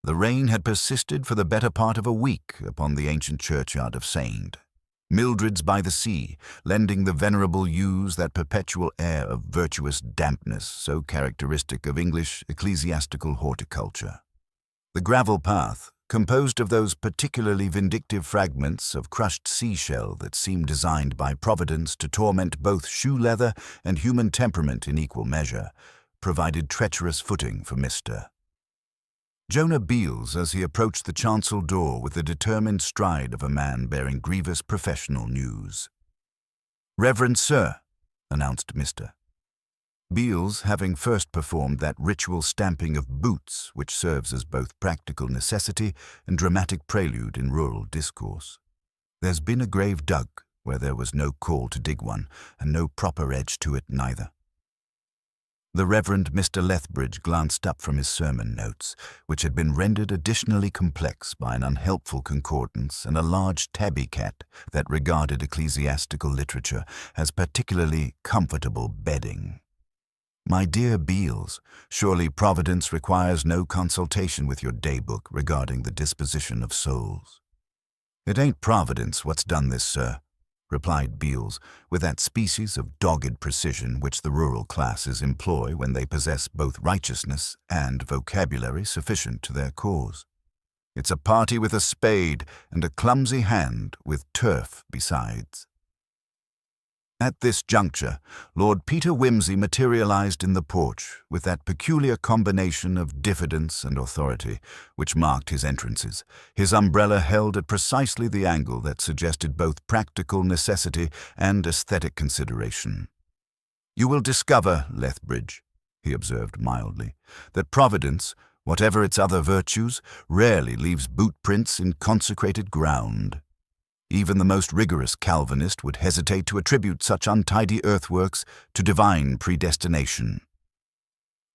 The rain had persisted for the better part of a week upon the ancient churchyard of Saint Mildred's by the sea, lending the venerable yews that perpetual air of virtuous dampness so characteristic of English ecclesiastical horticulture. The gravel path, composed of those particularly vindictive fragments of crushed seashell that seem designed by Providence to torment both shoe leather and human temperament in equal measure, provided treacherous footing for Mr. Jonah Beals as he approached the chancel door with the determined stride of a man bearing grievous professional news. "Reverend Sir," announced Mr. Beals, having first performed that ritual stamping of boots which serves as both practical necessity and dramatic prelude in rural discourse. "There's been a grave dug where there was no call to dig one, and no proper edge to it neither." The Reverend Mr. Lethbridge glanced up from his sermon notes, which had been rendered additionally complex by an unhelpful concordance and a large tabby cat that regarded ecclesiastical literature as particularly comfortable bedding. "My dear Beals, surely Providence requires no consultation with your daybook regarding the disposition of souls." "It ain't Providence what's done this, sir," replied Beals, with that species of dogged precision which the rural classes employ when they possess both righteousness and vocabulary sufficient to their cause. "It's a party with a spade and a clumsy hand with turf besides." At this juncture, Lord Peter Wimsey materialized in the porch with that peculiar combination of diffidence and authority which marked his entrances, his umbrella held at precisely the angle that suggested both practical necessity and aesthetic consideration. "You will discover, Lethbridge," he observed mildly, "that Providence, whatever its other virtues, rarely leaves boot prints in consecrated ground. Even the most rigorous Calvinist would hesitate to attribute such untidy earthworks to divine predestination."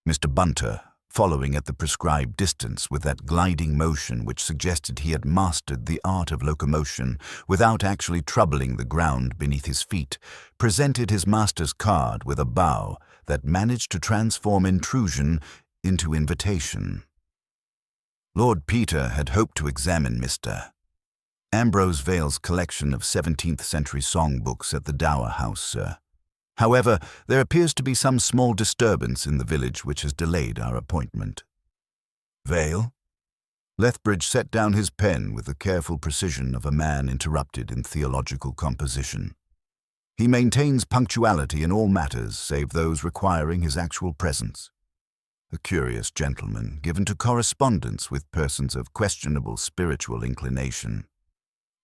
Mr. Bunter, following at the prescribed distance with that gliding motion which suggested he had mastered the art of locomotion without actually troubling the ground beneath his feet, presented his master's card with a bow that managed to transform intrusion into invitation. Lord Peter had hoped to examine Mr. Ambrose Vale's collection of 17th-century songbooks at the Dower House, sir. However, there appears to be some small disturbance in the village which has delayed our appointment." "Vale?" Lethbridge set down his pen with the careful precision of a man interrupted in theological composition. "He maintains punctuality in all matters save those requiring his actual presence. A curious gentleman, given to correspondence with persons of questionable spiritual inclination.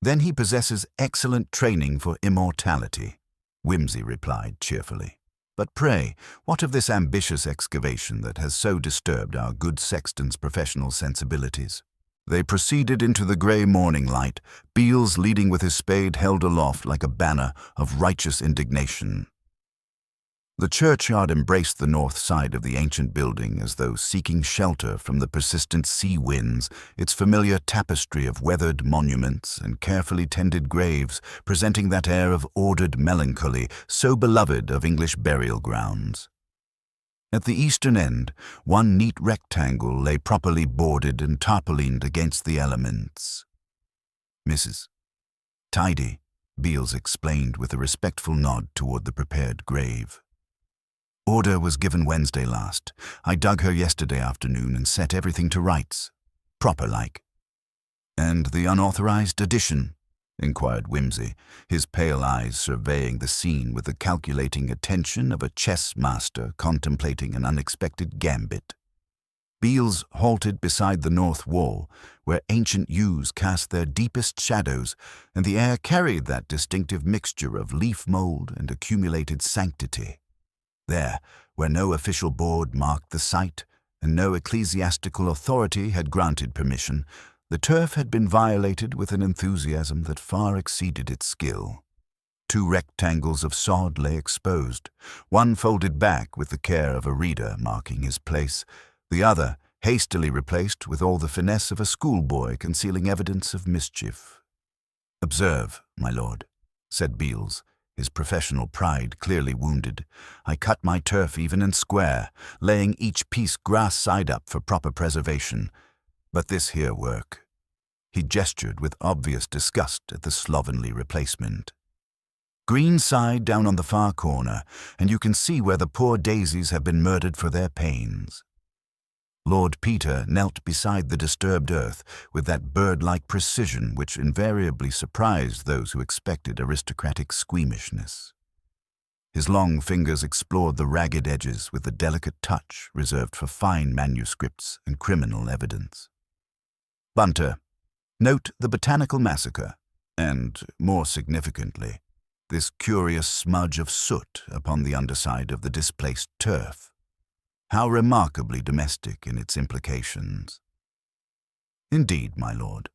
Then he possesses excellent training for immortality," Wimsey replied cheerfully. "But pray, what of this ambitious excavation that has so disturbed our good sexton's professional sensibilities?" They proceeded into the grey morning light, Beals leading with his spade held aloft like a banner of righteous indignation. The churchyard embraced the north side of the ancient building as though seeking shelter from the persistent sea winds, its familiar tapestry of weathered monuments and carefully tended graves presenting that air of ordered melancholy so beloved of English burial grounds. At the eastern end, one neat rectangle lay properly boarded and tarpaulined against the elements. "Mrs. Tidy," Beals explained with a respectful nod toward the prepared grave. "Order was given Wednesday last. I dug her yesterday afternoon and set everything to rights. Proper-like." "And the unauthorized addition?" inquired Wimsey, his pale eyes surveying the scene with the calculating attention of a chess master contemplating an unexpected gambit. Beals halted beside the north wall, where ancient yews cast their deepest shadows, and the air carried that distinctive mixture of leaf mold and accumulated sanctity. There, where no official board marked the site, and no ecclesiastical authority had granted permission, the turf had been violated with an enthusiasm that far exceeded its skill. 2 rectangles of sod lay exposed, one folded back with the care of a reader marking his place, the other hastily replaced with all the finesse of a schoolboy concealing evidence of mischief. "Observe, my lord," said Beals, his professional pride clearly wounded. "I cut my turf even and square, laying each piece grass side up for proper preservation. But this here work. He gestured with obvious disgust at the slovenly replacement. Green side down on the far corner, and you can see where the poor daisies have been murdered for their pains. Lord Peter knelt beside the disturbed earth with that bird-like precision which invariably surprised those who expected aristocratic squeamishness. His long fingers explored the ragged edges with the delicate touch reserved for fine manuscripts and criminal evidence. Bunter, note the botanical massacre, and, more significantly, this curious smudge of soot upon the underside of the displaced turf. How remarkably domestic in its implications. Indeed, my lord,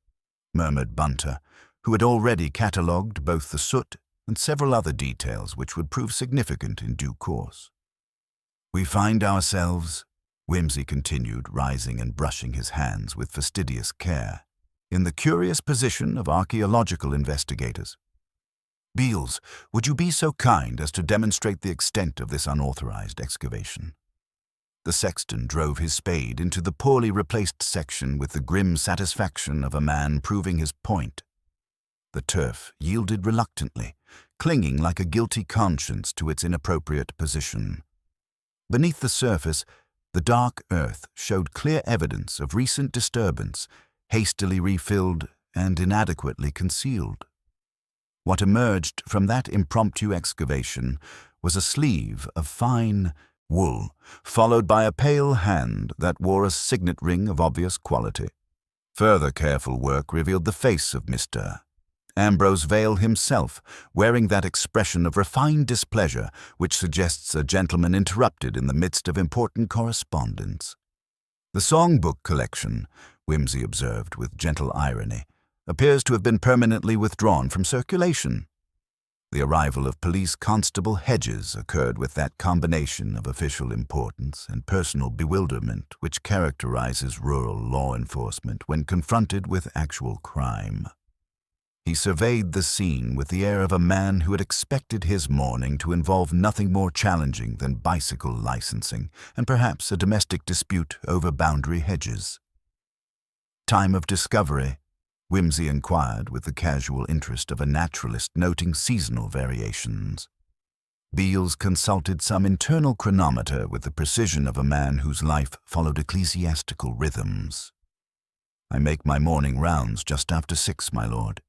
murmured Bunter, who had already catalogued both the soot and several other details which would prove significant in due course. We find ourselves, Wimsey continued, rising and brushing his hands with fastidious care, in the curious position of archaeological investigators. Beales, would you be so kind as to demonstrate the extent of this unauthorized excavation? The sexton drove his spade into the poorly replaced section with the grim satisfaction of a man proving his point. The turf yielded reluctantly, clinging like a guilty conscience to its inappropriate position. Beneath the surface, the dark earth showed clear evidence of recent disturbance, hastily refilled and inadequately concealed. What emerged from that impromptu excavation was a sleeve of fine wool, followed by a pale hand that wore a signet ring of obvious quality. Further careful work revealed the face of Mr. Ambrose Vale himself, wearing that expression of refined displeasure which suggests a gentleman interrupted in the midst of important correspondence. The songbook collection, Wimsey observed with gentle irony, appears to have been permanently withdrawn from circulation. The arrival of Police Constable Hedges occurred with that combination of official importance and personal bewilderment which characterizes rural law enforcement when confronted with actual crime. He surveyed the scene with the air of a man who had expected his morning to involve nothing more challenging than bicycle licensing and perhaps a domestic dispute over boundary hedges. Time of discovery? Wimsey inquired with the casual interest of a naturalist noting seasonal variations. Beales consulted some internal chronometer with the precision of a man whose life followed ecclesiastical rhythms. I make my morning rounds just after 6, my lord,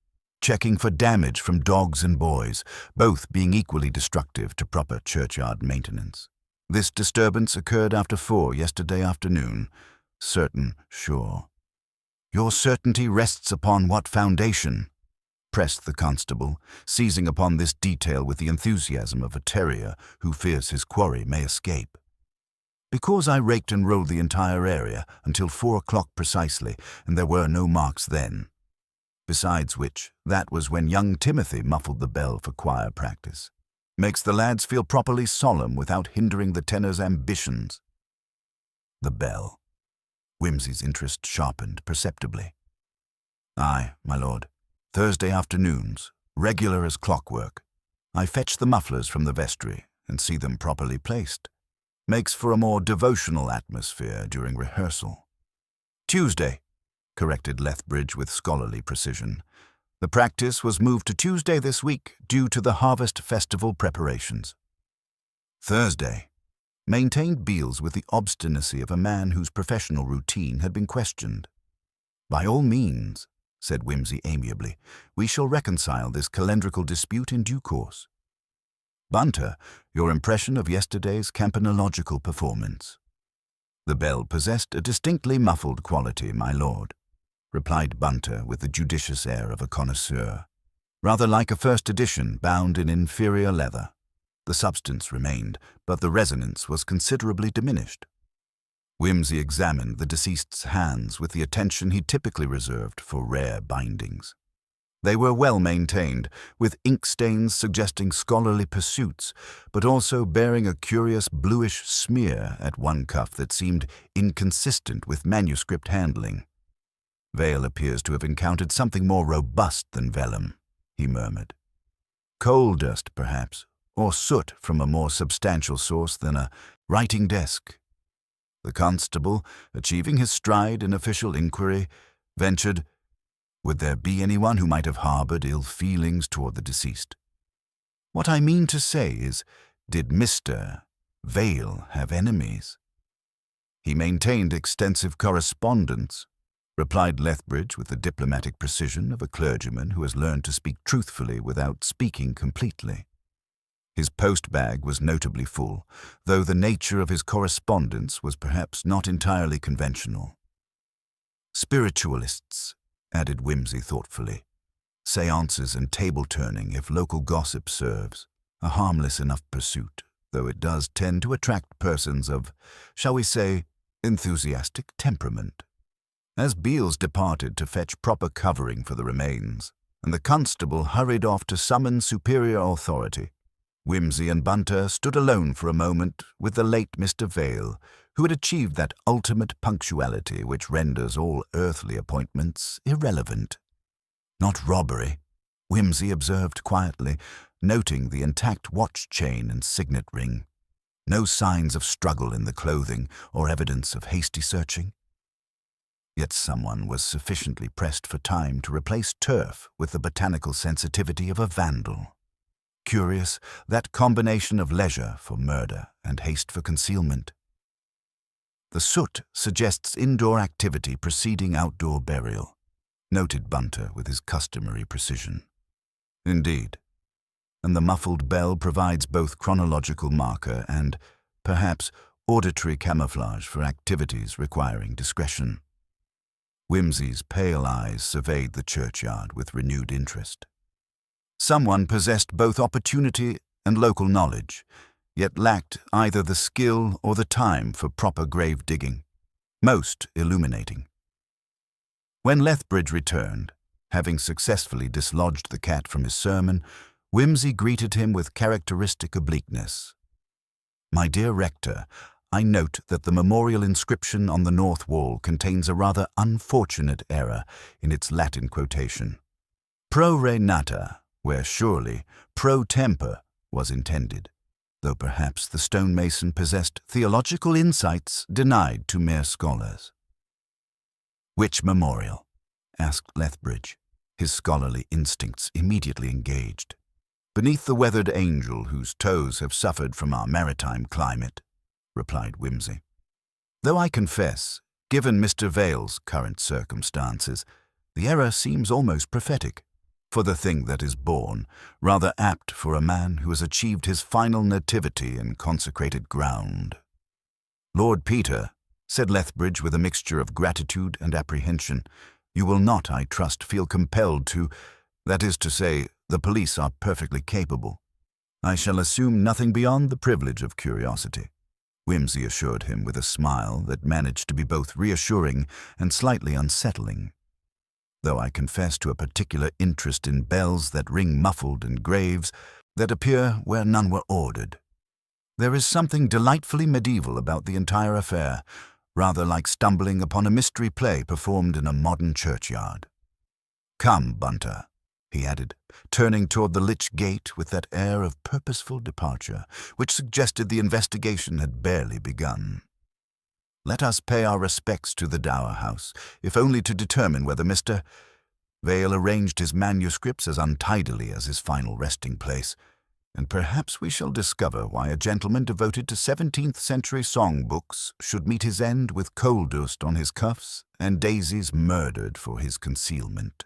checking for damage from dogs and boys, both being equally destructive to proper churchyard maintenance. This disturbance occurred after 4 yesterday afternoon. Certain, sure. Your certainty rests upon what foundation? Pressed the constable, seizing upon this detail with the enthusiasm of a terrier who fears his quarry may escape. Because I raked and rolled the entire area until 4 o'clock precisely, and there were no marks then. Besides which, that was when young Timothy muffled the bell for choir practice. Makes the lads feel properly solemn without hindering the tenor's ambitions. The bell. Wimsey's interest sharpened perceptibly. Aye, my lord. Thursday afternoons, regular as clockwork. I fetch the mufflers from the vestry and see them properly placed. Makes for a more devotional atmosphere during rehearsal. Tuesday, corrected Lethbridge with scholarly precision. The practice was moved to Tuesday this week due to the harvest festival preparations. Thursday, maintained Beales with the obstinacy of a man whose professional routine had been questioned. By all means, said Wimsey amiably, we shall reconcile this calendrical dispute in due course. Bunter, your impression of yesterday's campanological performance. The bell possessed a distinctly muffled quality, my lord, replied Bunter with the judicious air of a connoisseur. Rather like a first edition bound in inferior leather. The substance remained, but the resonance was considerably diminished. Wimsey examined the deceased's hands with the attention he typically reserved for rare bindings. They were well maintained, with ink stains suggesting scholarly pursuits, but also bearing a curious bluish smear at one cuff that seemed inconsistent with manuscript handling. Vale appears to have encountered something more robust than vellum, he murmured. Coal dust, perhaps, or soot from a more substantial source than a writing desk. The constable, achieving his stride in official inquiry, ventured, "Would there be anyone who might have harbored ill feelings toward the deceased? What I mean to say is, did Mr. Vale have enemies?" "He maintained extensive correspondence," replied Lethbridge with the diplomatic precision of a clergyman who has learned to speak truthfully without speaking completely. His post-bag was notably full, though the nature of his correspondence was perhaps not entirely conventional. "Spiritualists," added Whimsy thoughtfully. "Seances and table-turning, if local gossip serves. A harmless enough pursuit, though it does tend to attract persons of, shall we say, enthusiastic temperament." As Beales departed to fetch proper covering for the remains, and the constable hurried off to summon superior authority, Whimsy and Bunter stood alone for a moment with the late Mr. Vale, who had achieved that ultimate punctuality which renders all earthly appointments irrelevant. "Not robbery," Whimsy observed quietly, noting the intact watch chain and signet ring. "No signs of struggle in the clothing or evidence of hasty searching." Yet someone was sufficiently pressed for time to replace turf with the botanical sensitivity of a vandal. Curious, that combination of leisure for murder and haste for concealment. "The soot suggests indoor activity preceding outdoor burial," noted Bunter with his customary precision. "Indeed. And the muffled bell provides both chronological marker and, perhaps, auditory camouflage for activities requiring discretion." Whimsy's pale eyes surveyed the churchyard with renewed interest. Someone possessed both opportunity and local knowledge, yet lacked either the skill or the time for proper grave digging. Most illuminating. When Lethbridge returned, having successfully dislodged the cat from his sermon, Whimsy greeted him with characteristic obliqueness. "My dear rector, I note that the memorial inscription on the north wall contains a rather unfortunate error in its Latin quotation. Pro re nata, where surely pro tempore was intended, though perhaps the stonemason possessed theological insights denied to mere scholars." "Which memorial?" asked Lethbridge, his scholarly instincts immediately engaged. "Beneath the weathered angel whose toes have suffered from our maritime climate," replied Whimsy. "Though I confess, given Mr. Vale's current circumstances, the error seems almost prophetic. For the thing that is born, rather apt for a man who has achieved his final nativity in consecrated ground." "Lord Peter," said Lethbridge with a mixture of gratitude and apprehension, "you will not, I trust, feel compelled to, that is to say, the police are perfectly capable. I shall assume nothing beyond the privilege of curiosity," Whimsy assured him with a smile that managed to be both reassuring and slightly unsettling. "Though I confess to a particular interest in bells that ring muffled in graves that appear where none were ordered. There is something delightfully medieval about the entire affair, rather like stumbling upon a mystery play performed in a modern churchyard. Come, Bunter," he added, turning toward the lich gate with that air of purposeful departure which suggested the investigation had barely begun. "Let us pay our respects to the Dower House, if only to determine whether Mr. Vale arranged his manuscripts as untidily as his final resting place, and perhaps we shall discover why a gentleman devoted to 17th-century songbooks should meet his end with coal dust on his cuffs and daisies murdered for his concealment."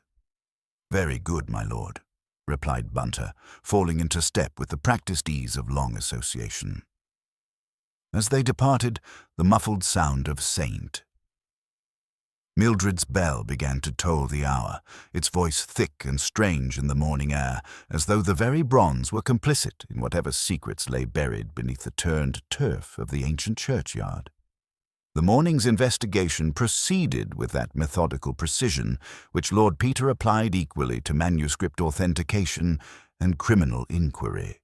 "Very good, my lord," replied Bunter, falling into step with the practiced ease of long association. As they departed, the muffled sound of Saint. Mildred's bell began to toll the hour, its voice thick and strange in the morning air, as though the very bronze were complicit in whatever secrets lay buried beneath the turned turf of the ancient churchyard. The morning's investigation proceeded with that methodical precision which Lord Peter applied equally to manuscript authentication and criminal inquiry.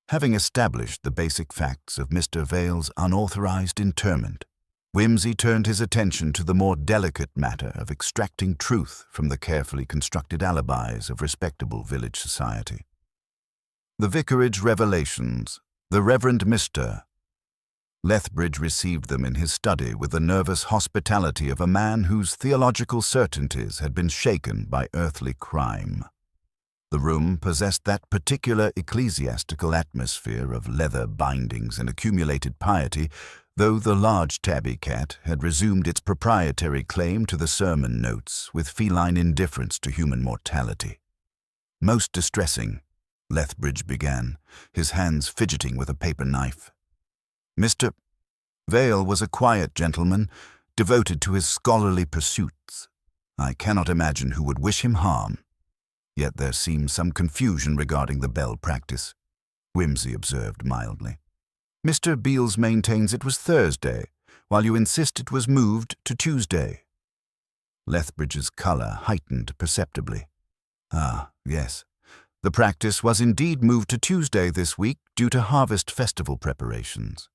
Having established the basic facts of Mr. Vale's unauthorized interment, Whimsy turned his attention to the more delicate matter of extracting truth from the carefully constructed alibis of respectable village society. The vicarage revelations, the Reverend Mr. Lethbridge received them in his study with the nervous hospitality of a man whose theological certainties had been shaken by earthly crime. The room possessed that particular ecclesiastical atmosphere of leather bindings and accumulated piety, though the large tabby cat had resumed its proprietary claim to the sermon notes with feline indifference to human mortality. "Most distressing," Lethbridge began, his hands fidgeting with a paper knife. Mr. Vale was a quiet gentleman, devoted to his scholarly pursuits. I cannot imagine who would wish him harm. Yet there seems some confusion regarding the bell practice, Wimsey observed mildly. Mr. Beales maintains it was Thursday, while you insist it was moved to Tuesday. Lethbridge's colour heightened perceptibly. Ah, yes. The practice was indeed moved to Tuesday this week due to harvest festival preparations.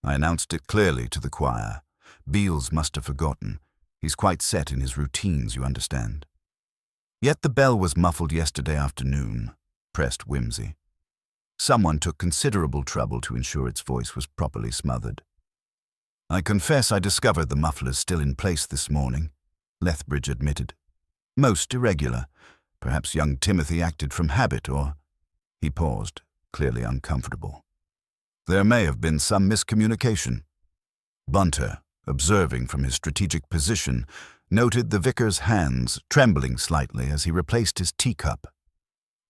I announced it clearly to the choir. Beales must have forgotten. He's quite set in his routines, you understand. Yet the bell was muffled yesterday afternoon, pressed Wimsey. Someone took considerable trouble to ensure its voice was properly smothered. I confess I discovered the mufflers still in place this morning, Lethbridge admitted. Most irregular. Perhaps young Timothy acted from habit, or... He paused, clearly uncomfortable. There may have been some miscommunication. Bunter, observing from his strategic position, noted the vicar's hands trembling slightly as he replaced his teacup.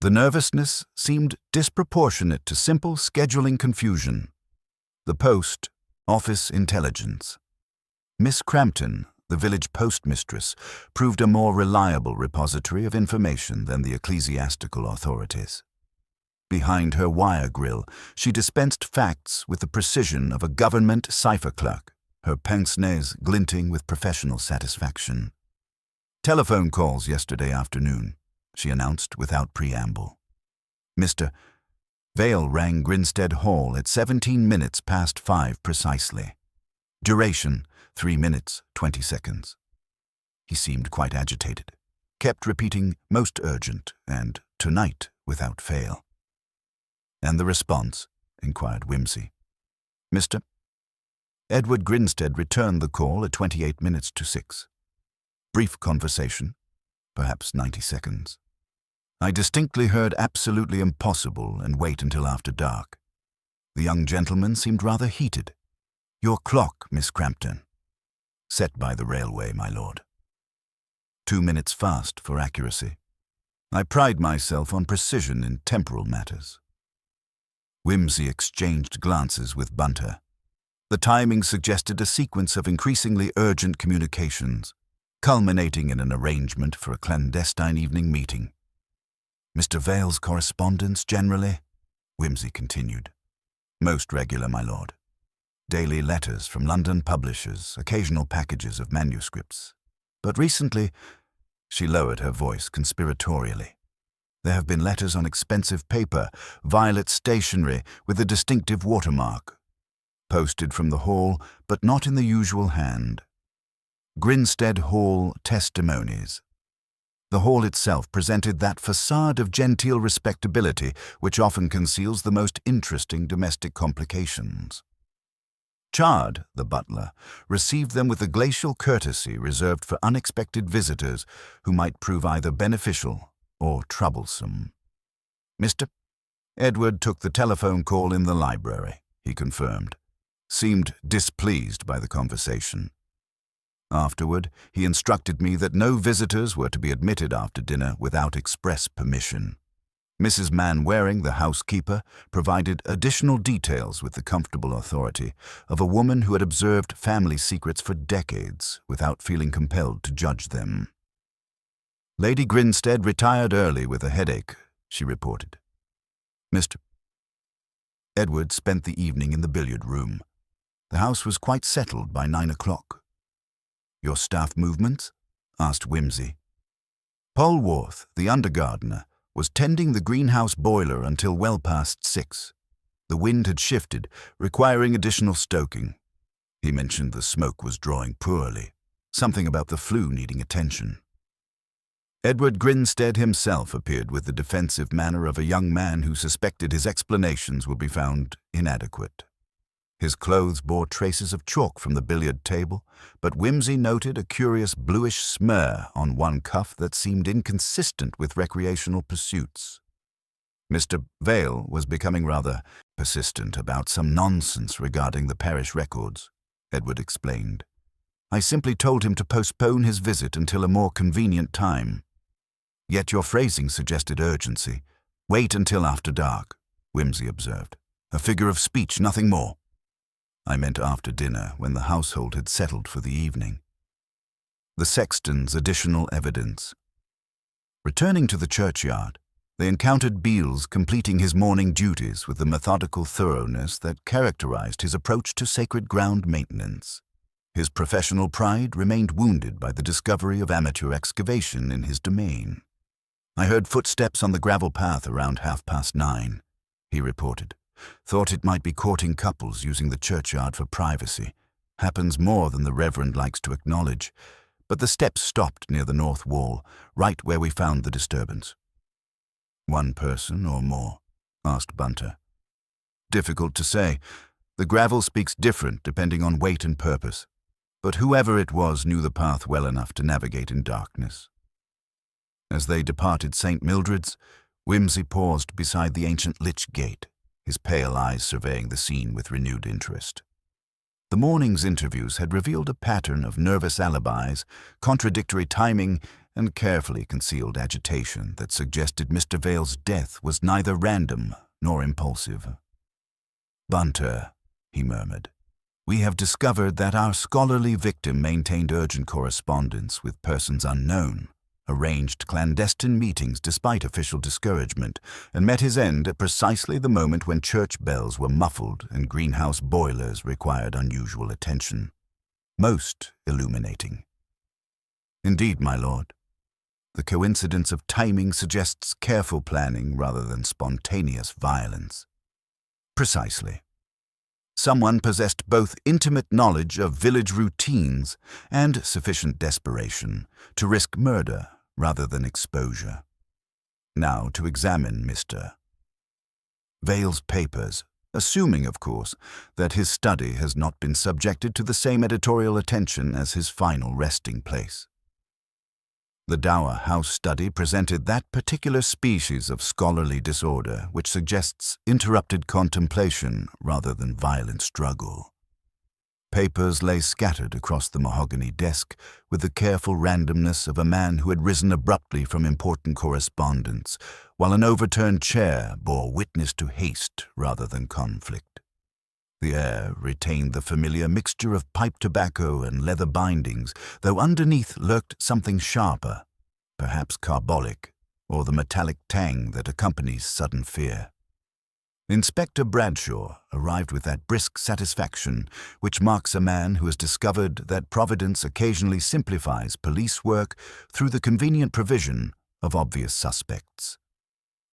The nervousness seemed disproportionate to simple scheduling confusion. The post, office intelligence. Miss Crampton, the village postmistress, proved a more reliable repository of information than the ecclesiastical authorities. Behind her wire grill, she dispensed facts with the precision of a government cipher clerk, her pince-nez glinting with professional satisfaction. "Telephone calls yesterday afternoon," she announced without preamble. Mr. Vale rang Grinstead Hall at 17 minutes past 5 precisely. Duration, 3 minutes, 20 seconds. He seemed quite agitated, kept repeating "most urgent" and "tonight" without fail. "And the response?" inquired Wimsey. Mr. Edward Grinstead returned the call at 28 minutes to 6. Brief conversation, perhaps 90 seconds. I distinctly heard absolutely impossible and wait until after dark. The young gentleman seemed rather heated. "Your clock, Miss Crampton." "Set by the railway, my lord." 2 minutes fast for accuracy. I pride myself on precision in temporal matters. Wimsey exchanged glances with Bunter. The timing suggested a sequence of increasingly urgent communications, culminating in an arrangement for a clandestine evening meeting. "Mr. Vale's correspondence generally?" Wimsey continued. "Most regular, my lord. Daily letters from London publishers, occasional packages of manuscripts. But recently," she lowered her voice conspiratorially, "there have been letters on expensive paper, violet stationery with a distinctive watermark. Posted from the hall, but not in the usual hand. Grinstead Hall Testimonies." The hall itself presented that facade of genteel respectability which often conceals the most interesting domestic complications. Chard, the butler, received them with the glacial courtesy reserved for unexpected visitors who might prove either beneficial or troublesome. Mr. Edward took the telephone call in the library, he confirmed. Seemed displeased by the conversation. Afterward, he instructed me that no visitors were to be admitted after dinner without express permission. Mrs. Manwaring, the housekeeper, provided additional details with the comfortable authority of a woman who had observed family secrets for decades without feeling compelled to judge them. "Lady Grinstead retired early with a headache," she reported. Mr. Edward spent the evening in the billiard room. The house was quite settled by 9 o'clock. "Your staff movements?" asked Wimsey. Polwarth, the undergardener, was tending the greenhouse boiler until well past 6. The wind had shifted, requiring additional stoking. He mentioned the smoke was drawing poorly, something about the flue needing attention. Edward Grinstead himself appeared with the defensive manner of a young man who suspected his explanations would be found inadequate. His clothes bore traces of chalk from the billiard table, but Whimsy noted a curious bluish smear on one cuff that seemed inconsistent with recreational pursuits. Mr. Vale was becoming rather persistent about some nonsense regarding the parish records, Edward explained. I simply told him to postpone his visit until a more convenient time. Yet your phrasing suggested urgency. Wait until after dark, Whimsy observed. A figure of speech, nothing more. I meant after dinner, when the household had settled for the evening. The sexton's additional evidence. Returning to the churchyard, they encountered Beales completing his morning duties with the methodical thoroughness that characterized his approach to sacred ground maintenance. His professional pride remained wounded by the discovery of amateur excavation in his domain. I heard footsteps on the gravel path around 9:30, he reported. Thought it might be courting couples using the churchyard for privacy. Happens more than the Reverend likes to acknowledge. But the steps stopped near the north wall, right where we found the disturbance. One person or more? Asked Bunter. Difficult to say. The gravel speaks different depending on weight and purpose. But whoever it was knew the path well enough to navigate in darkness. As they departed St. Mildred's, Whimsy paused beside the ancient lich gate, his pale eyes surveying the scene with renewed interest. The morning's interviews had revealed a pattern of nervous alibis, contradictory timing, and carefully concealed agitation that suggested Mr. Vale's death was neither random nor impulsive. Bunter, he murmured, we have discovered that our scholarly victim maintained urgent correspondence with persons unknown, arranged clandestine meetings despite official discouragement, and met his end at precisely the moment when church bells were muffled and greenhouse boilers required unusual attention. Most illuminating. Indeed, my lord. The coincidence of timing suggests careful planning rather than spontaneous violence. Precisely. Someone possessed both intimate knowledge of village routines and sufficient desperation to risk murder rather than exposure. Now to examine Mr. Vale's papers, assuming, of course, that his study has not been subjected to the same editorial attention as his final resting place. The Dower House study presented that particular species of scholarly disorder which suggests interrupted contemplation rather than violent struggle. Papers lay scattered across the mahogany desk with the careful randomness of a man who had risen abruptly from important correspondence, while an overturned chair bore witness to haste rather than conflict. The air retained the familiar mixture of pipe tobacco and leather bindings, though underneath lurked something sharper, perhaps carbolic, or the metallic tang that accompanies sudden fear. Inspector Bradshaw arrived with that brisk satisfaction which marks a man who has discovered that Providence occasionally simplifies police work through the convenient provision of obvious suspects.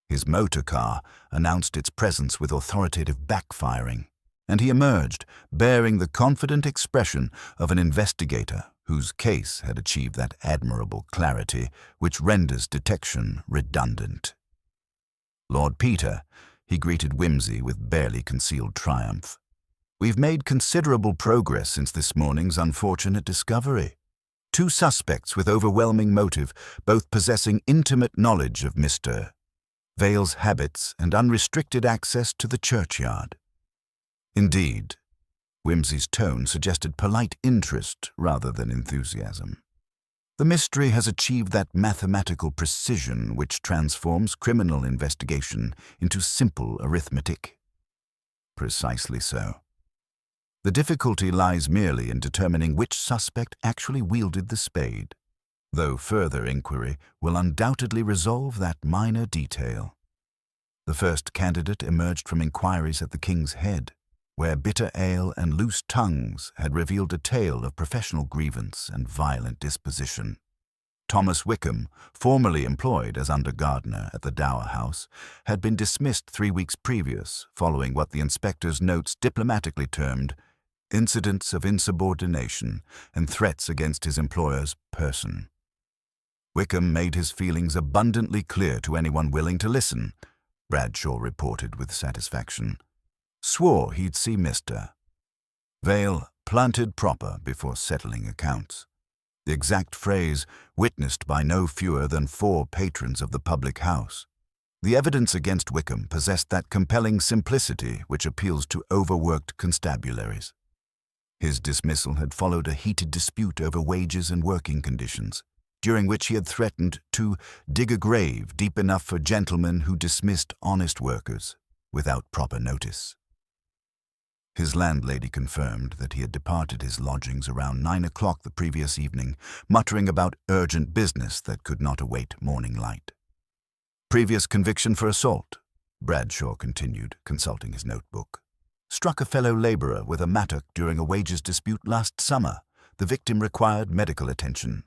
His motor car announced its presence with authoritative backfiring, and he emerged bearing the confident expression of an investigator whose case had achieved that admirable clarity which renders detection redundant. Lord Peter, he greeted Whimsy with barely concealed triumph. We've made considerable progress since this morning's unfortunate discovery. 2 suspects with overwhelming motive, both possessing intimate knowledge of Mr. Vale's habits and unrestricted access to the churchyard. Indeed, Whimsy's tone suggested polite interest rather than enthusiasm. The mystery has achieved that mathematical precision which transforms criminal investigation into simple arithmetic. Precisely so. The difficulty lies merely in determining which suspect actually wielded the spade, though further inquiry will undoubtedly resolve that minor detail. The first candidate emerged from inquiries at the King's Head, where bitter ale and loose tongues had revealed a tale of professional grievance and violent disposition. Thomas Wickham, formerly employed as under-gardener at the Dower House, had been dismissed 3 weeks previous, following what the inspector's notes diplomatically termed incidents of insubordination and threats against his employer's person. Wickham made his feelings abundantly clear to anyone willing to listen, Bradshaw reported with satisfaction. Swore he'd see Mr. Vale planted proper before settling accounts. The exact phrase witnessed by no fewer than 4 patrons of the public house. The evidence against Wickham possessed that compelling simplicity which appeals to overworked constabularies. His dismissal had followed a heated dispute over wages and working conditions, during which he had threatened to dig a grave deep enough for gentlemen who dismissed honest workers without proper notice. His landlady confirmed that he had departed his lodgings around 9 o'clock the previous evening, muttering about urgent business that could not await morning light. Previous conviction for assault, Bradshaw continued, consulting his notebook. Struck a fellow laborer with a mattock during a wages dispute last summer. The victim required medical attention.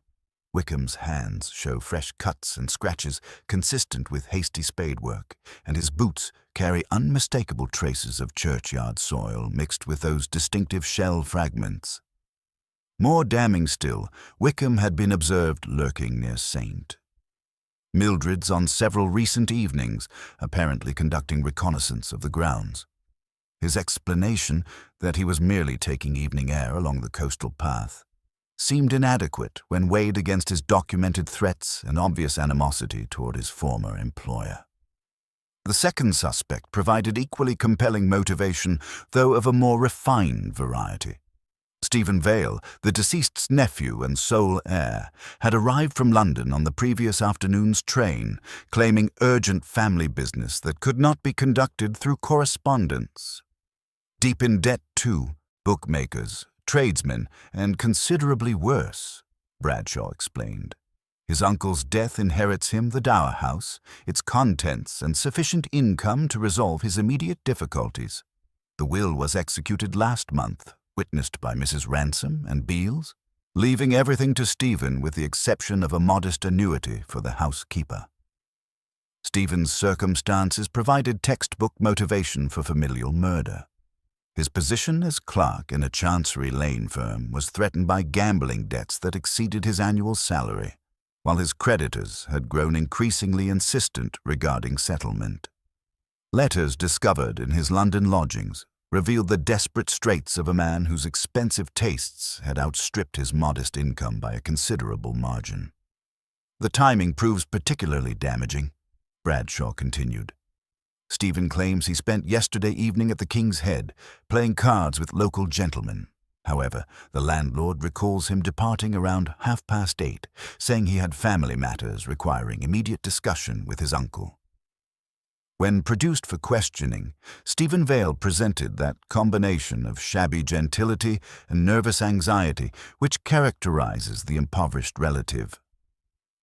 Wickham's hands show fresh cuts and scratches consistent with hasty spade work, and his boots carry unmistakable traces of churchyard soil mixed with those distinctive shell fragments. More damning still, Wickham had been observed lurking near Saint Mildred's on several recent evenings, apparently conducting reconnaissance of the grounds. His explanation that he was merely taking evening air along the coastal path seemed inadequate when weighed against his documented threats and obvious animosity toward his former employer. The second suspect provided equally compelling motivation, though of a more refined variety. Stephen Vale, the deceased's nephew and sole heir, had arrived from London on the previous afternoon's train, claiming urgent family business that could not be conducted through correspondence. Deep in debt, too, bookmakers, tradesmen, and considerably worse, Bradshaw explained. His uncle's death inherits him the dower house, its contents, and sufficient income to resolve his immediate difficulties. The will was executed last month, witnessed by Mrs. Ransom and Beales, leaving everything to Stephen with the exception of a modest annuity for the housekeeper. Stephen's circumstances provided textbook motivation for familial murder. His position as clerk in a Chancery Lane firm was threatened by gambling debts that exceeded his annual salary, while his creditors had grown increasingly insistent regarding settlement. Letters discovered in his London lodgings revealed the desperate straits of a man whose expensive tastes had outstripped his modest income by a considerable margin. The timing proves particularly damaging, Bradshaw continued. Stephen claims he spent yesterday evening at the King's Head, playing cards with local gentlemen. However, the landlord recalls him departing around 8:30, saying he had family matters requiring immediate discussion with his uncle. When produced for questioning, Stephen Vale presented that combination of shabby gentility and nervous anxiety which characterizes the impoverished relative.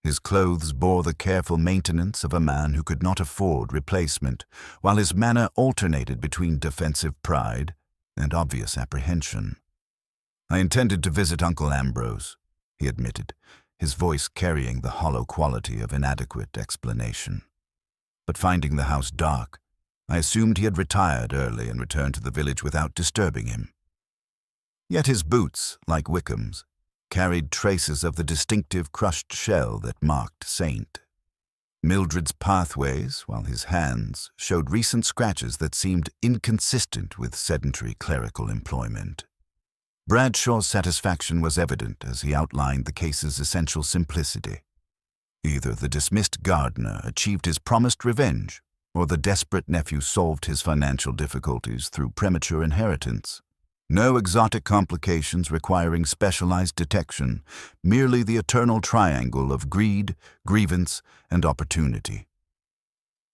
His clothes bore the careful maintenance of a man who could not afford replacement, while his manner alternated between defensive pride and obvious apprehension. "I intended to visit Uncle Ambrose," he admitted, his voice carrying the hollow quality of inadequate explanation. "But finding the house dark, I assumed he had retired early and returned to the village without disturbing him." Yet his boots, like Wickham's, carried traces of the distinctive crushed shell that marked Saint. Mildred's pathways, while his hands showed recent scratches that seemed inconsistent with sedentary clerical employment. Bradshaw's satisfaction was evident as he outlined the case's essential simplicity. Either the dismissed gardener achieved his promised revenge, or the desperate nephew solved his financial difficulties through premature inheritance. No exotic complications requiring specialized detection, merely the eternal triangle of greed, grievance, and opportunity.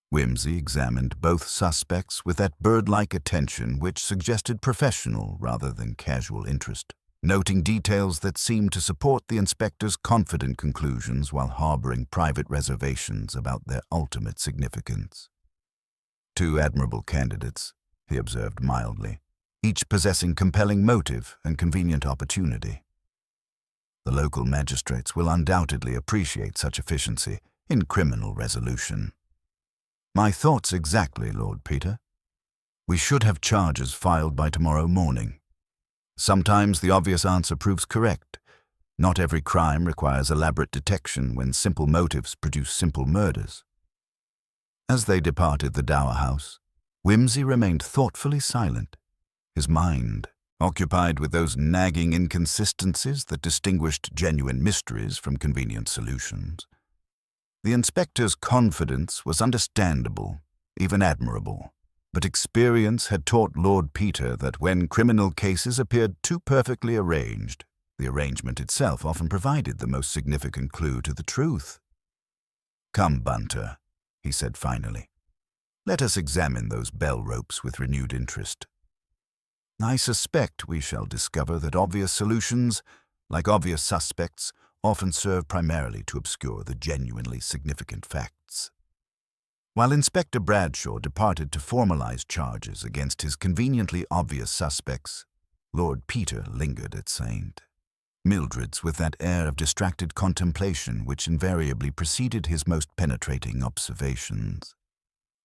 Whimsy examined both suspects with that bird-like attention which suggested professional rather than casual interest, noting details that seemed to support the inspector's confident conclusions while harboring private reservations about their ultimate significance. "Two admirable candidates," he observed mildly, "each possessing compelling motive and convenient opportunity. The local magistrates will undoubtedly appreciate such efficiency in criminal resolution." "My thoughts exactly, Lord Peter. We should have charges filed by tomorrow morning. Sometimes the obvious answer proves correct. Not every crime requires elaborate detection when simple motives produce simple murders." As they departed the dower house, Whimsy remained thoughtfully silent, his mind occupied with those nagging inconsistencies that distinguished genuine mysteries from convenient solutions. The inspector's confidence was understandable, even admirable, but experience had taught Lord Peter that when criminal cases appeared too perfectly arranged, the arrangement itself often provided the most significant clue to the truth. "Come, Bunter," he said finally. "Let us examine those bell ropes with renewed interest. I suspect we shall discover that obvious solutions, like obvious suspects, often serve primarily to obscure the genuinely significant facts." While Inspector Bradshaw departed to formalize charges against his conveniently obvious suspects, Lord Peter lingered at St. Mildred's with that air of distracted contemplation which invariably preceded his most penetrating observations.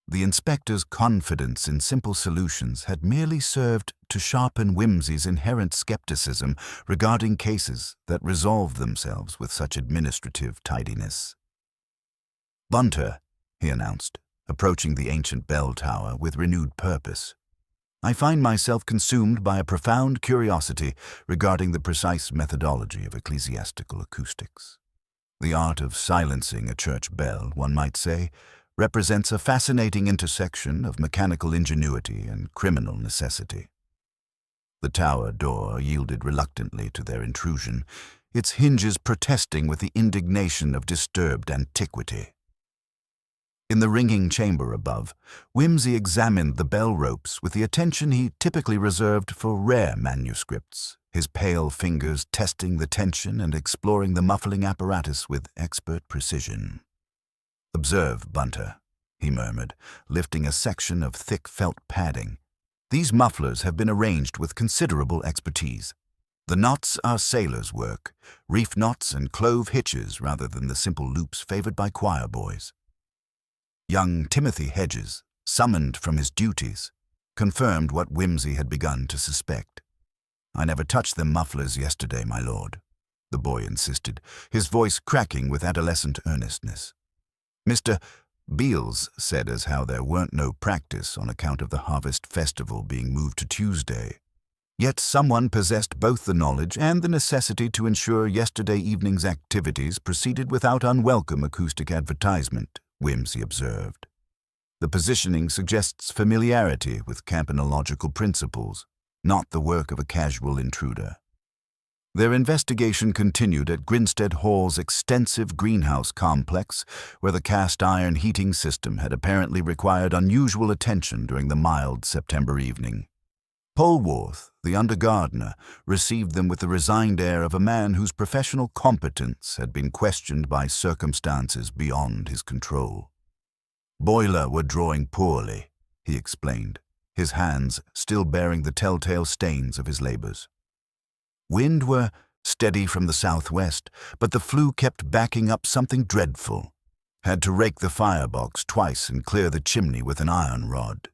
The inspector's confidence in simple solutions had merely served to sharpen Whimsy's inherent skepticism regarding cases that resolved themselves with such administrative tidiness. "Bunter," he announced, approaching the ancient bell tower with renewed purpose, "I find myself consumed by a profound curiosity regarding the precise methodology of ecclesiastical acoustics. The art of silencing a church bell, one might say, represents a fascinating intersection of mechanical ingenuity and criminal necessity." The tower door yielded reluctantly to their intrusion, its hinges protesting with the indignation of disturbed antiquity. In the ringing chamber above, Whimsy examined the bell ropes with the attention he typically reserved for rare manuscripts, his pale fingers testing the tension and exploring the muffling apparatus with expert precision. "Observe, Bunter," he murmured, lifting a section of thick felt padding. "These mufflers have been arranged with considerable expertise. The knots are sailors' work, reef knots and clove hitches rather than the simple loops favored by choir boys." Young Timothy Hedges, summoned from his duties, confirmed what Whimsy had begun to suspect. "I never touched them mufflers yesterday, my lord," the boy insisted, his voice cracking with adolescent earnestness. "Mr. Beals said as how there weren't no practice on account of the Harvest Festival being moved to Tuesday. Yet someone possessed both the knowledge and the necessity to ensure yesterday evening's activities proceeded without unwelcome acoustic advertisement," Whimsy observed. "The positioning suggests familiarity with campanological principles, not the work of a casual intruder." Their investigation continued at Grinstead Hall's extensive greenhouse complex, where the cast-iron heating system had apparently required unusual attention during the mild September evening. Polwarth, the under-gardener, received them with the resigned air of a man whose professional competence had been questioned by circumstances beyond his control. "Boiler were drawing poorly," he explained, his hands still bearing the telltale stains of his labors. "Wind were steady from the southwest, but the flue kept backing up something dreadful. Had to rake the firebox twice and clear the chimney with an iron rod."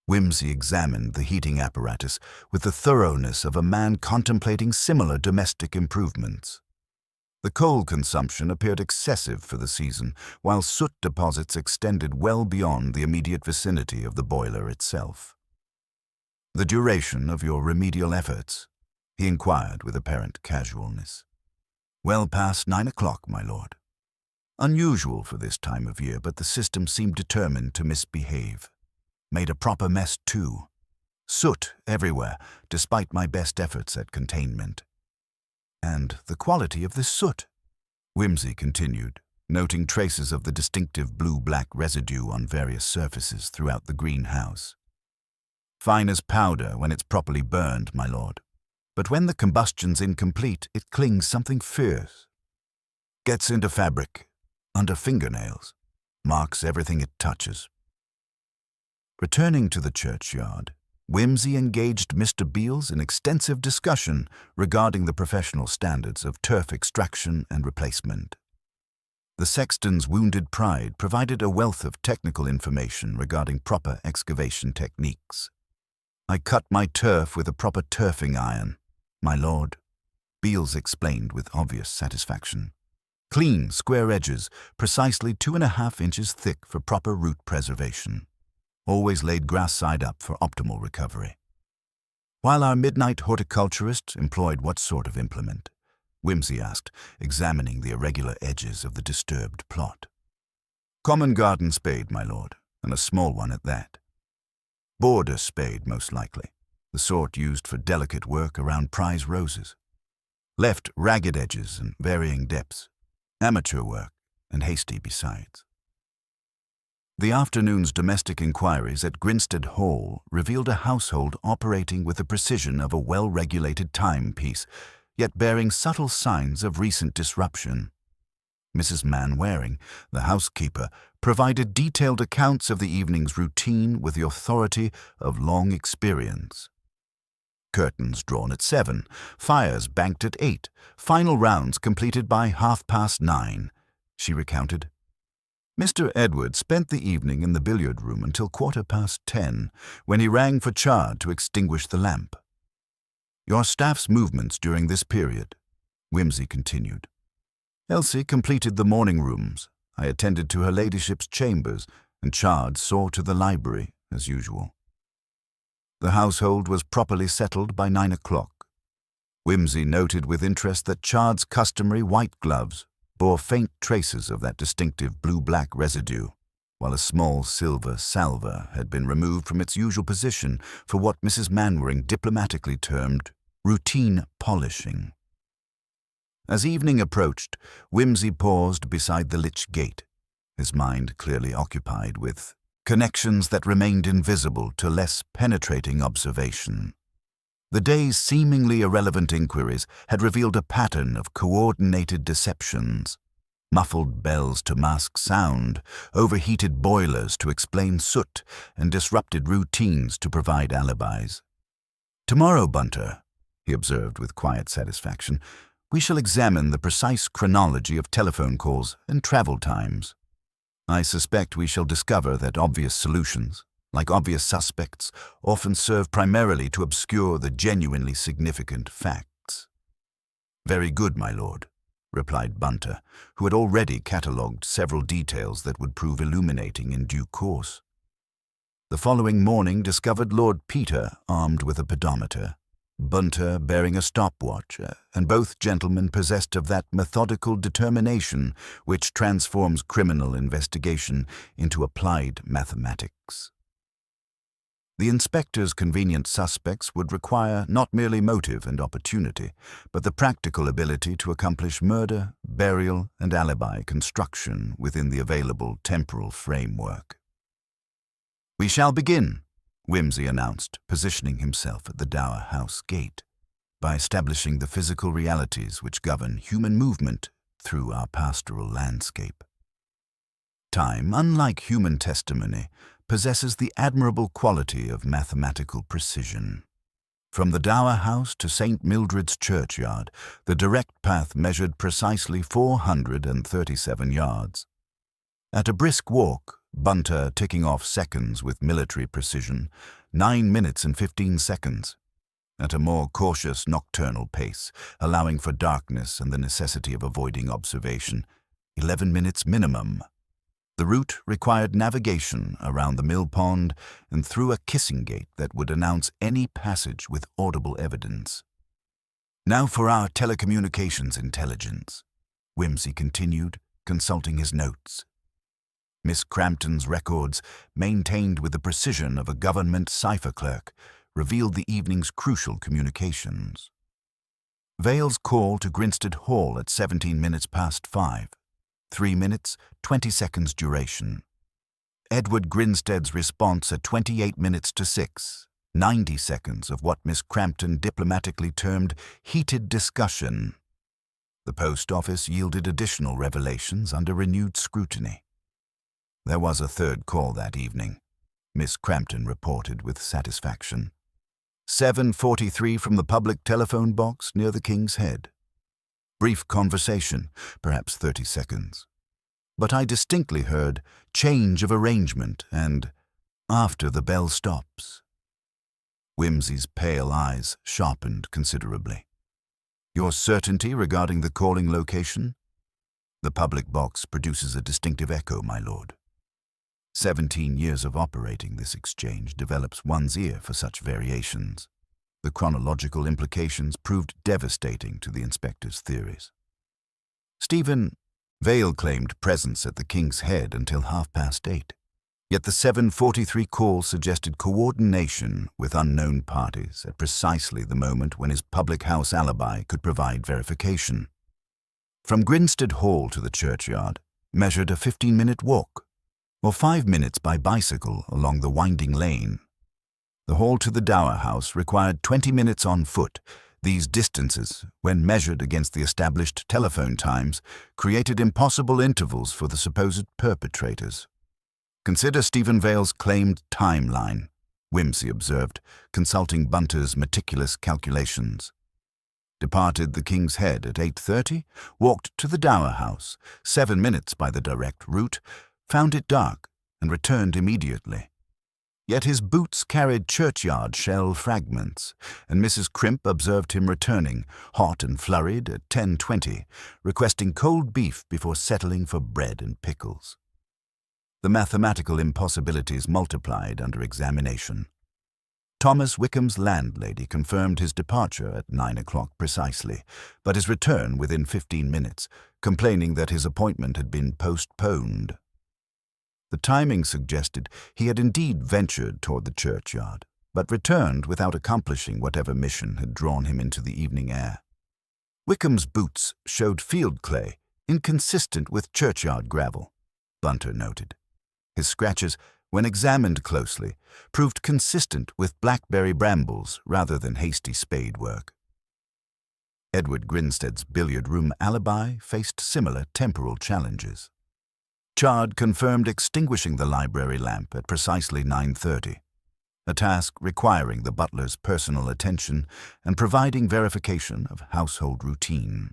Whimsy examined the heating apparatus with the thoroughness of a man contemplating similar domestic improvements. The coal consumption appeared excessive for the season, while soot deposits extended well beyond the immediate vicinity of the boiler itself. "The duration of your remedial efforts?" he inquired with apparent casualness. "Well past 9 o'clock, my lord. Unusual for this time of year, but the system seemed determined to misbehave. Made a proper mess, too. Soot everywhere, despite my best efforts at containment." "And the quality of this soot?" Whimsy continued, noting traces of the distinctive blue-black residue on various surfaces throughout the greenhouse. "Fine as powder when it's properly burned, my lord. But when the combustion's incomplete, it clings something fierce. Gets into fabric, under fingernails, marks everything it touches." Returning to the churchyard, Whimsy engaged Mr. Beals in extensive discussion regarding the professional standards of turf extraction and replacement. The sexton's wounded pride provided a wealth of technical information regarding proper excavation techniques. "I cut my turf with a proper turfing iron, my lord," Beals explained with obvious satisfaction. "Clean, square edges, precisely 2.5 inches thick for proper root preservation. Always laid grass side up for optimal recovery." While our midnight horticulturist employed what sort of implement? Whimsy asked, examining the irregular edges of the disturbed plot. Common garden spade, my lord, and a small one at that. Border spade, most likely, the sort used for delicate work around prize roses. Left ragged edges and varying depths, amateur work, and hasty besides. The afternoon's domestic inquiries at Grinstead Hall revealed a household operating with the precision of a well-regulated timepiece, yet bearing subtle signs of recent disruption. Mrs. Manwaring, the housekeeper, provided detailed accounts of the evening's routine with the authority of long experience. Curtains drawn at 7, fires banked at 8, final rounds completed by 9:30, she recounted. Mr. Edward spent the evening in the billiard room until 10:15, when he rang for Chard to extinguish the lamp. Your staff's movements during this period, Whimsy continued. Elsie completed the morning rooms. I attended to her ladyship's chambers, and Chard saw to the library, as usual. The household was properly settled by 9 o'clock. Whimsy noted with interest that Chard's customary white gloves bore faint traces of that distinctive blue-black residue, while a small silver salver had been removed from its usual position for what Mrs. Manwaring diplomatically termed routine polishing. As evening approached, Whimsy paused beside the lich gate, his mind clearly occupied with connections that remained invisible to less penetrating observation. The day's seemingly irrelevant inquiries had revealed a pattern of coordinated deceptions. Muffled bells to mask sound, overheated boilers to explain soot, and disrupted routines to provide alibis. Tomorrow, Bunter, he observed with quiet satisfaction, we shall examine the precise chronology of telephone calls and travel times. I suspect we shall discover that obvious solutions, like obvious suspects, often serve primarily to obscure the genuinely significant facts. Very good, my lord, replied Bunter, who had already catalogued several details that would prove illuminating in due course. The following morning discovered Lord Peter armed with a pedometer, Bunter bearing a stopwatch, and both gentlemen possessed of that methodical determination which transforms criminal investigation into applied mathematics. The inspector's convenient suspects would require not merely motive and opportunity, but the practical ability to accomplish murder, burial, and alibi construction within the available temporal framework. We shall begin, Whimsy announced, positioning himself at the Dower House gate, by establishing the physical realities which govern human movement through our pastoral landscape. Time, unlike human testimony, possesses the admirable quality of mathematical precision. From the Dower House to St. Mildred's churchyard, the direct path measured precisely 437 yards. At a brisk walk, Bunter ticking off seconds with military precision, 9 minutes and 15 seconds. At a more cautious nocturnal pace, allowing for darkness and the necessity of avoiding observation, 11 minutes minimum. The route required navigation around the mill pond and through a kissing gate that would announce any passage with audible evidence. Now for our telecommunications intelligence, Whimsy continued, consulting his notes. Miss Crampton's records, maintained with the precision of a government cipher clerk, revealed the evening's crucial communications. Vale's call to Grinstead Hall at 17 minutes past 5. 3 minutes, 20 seconds duration. Edward Grinstead's response at 28 minutes to 6, 90 seconds of what Miss Crampton diplomatically termed heated discussion. The post office yielded additional revelations under renewed scrutiny. There was a third call that evening, Miss Crampton reported with satisfaction. 7:43 from the public telephone box near the King's Head. Brief conversation, perhaps 30 seconds. But I distinctly heard change of arrangement and after the bell stops. Whimsy's pale eyes sharpened considerably. Your certainty regarding the calling location? The public box produces a distinctive echo, my lord. 17 years of operating this exchange develops one's ear for such variations. The chronological implications proved devastating to the inspector's theories. Stephen Vale claimed presence at the King's Head until 8:30. Yet the 7:43 call suggested coordination with unknown parties at precisely the moment when his public house alibi could provide verification. From Grinstead Hall to the churchyard measured a 15-minute walk, or 5 minutes by bicycle along the winding lane. The hall to the Dower House required 20 minutes on foot. These distances, when measured against the established telephone times, created impossible intervals for the supposed perpetrators. Consider Stephen Vale's claimed timeline, Wimsey observed, consulting Bunter's meticulous calculations. Departed the King's Head at 8:30, walked to the Dower House, 7 minutes by the direct route, found it dark, and returned immediately. Yet his boots carried churchyard shell fragments, and Mrs. Crimp observed him returning, hot and flurried, at 10:20, requesting cold beef before settling for bread and pickles. The mathematical impossibilities multiplied under examination. Thomas Wickham's landlady confirmed his departure at 9 o'clock precisely, but his return within 15 minutes, complaining that his appointment had been postponed. The timing suggested he had indeed ventured toward the churchyard, but returned without accomplishing whatever mission had drawn him into the evening air. Wickham's boots showed field clay, inconsistent with churchyard gravel, Bunter noted. His scratches, when examined closely, proved consistent with blackberry brambles rather than hasty spade work. Edward Grinstead's billiard room alibi faced similar temporal challenges. Chard confirmed extinguishing the library lamp at precisely 9:30, a task requiring the butler's personal attention and providing verification of household routine.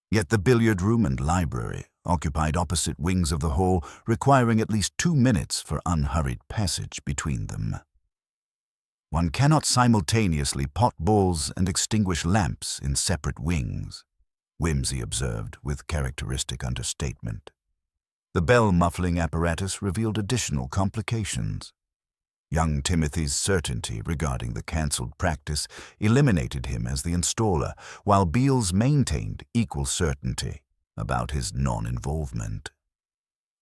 Yet the billiard room and library occupied opposite wings of the hall, requiring at least 2 minutes for unhurried passage between them. One cannot simultaneously pot balls and extinguish lamps in separate wings, Wimsey observed with characteristic understatement. The bell-muffling apparatus revealed additional complications. Young Timothy's certainty regarding the cancelled practice eliminated him as the installer, while Beale's maintained equal certainty about his non-involvement.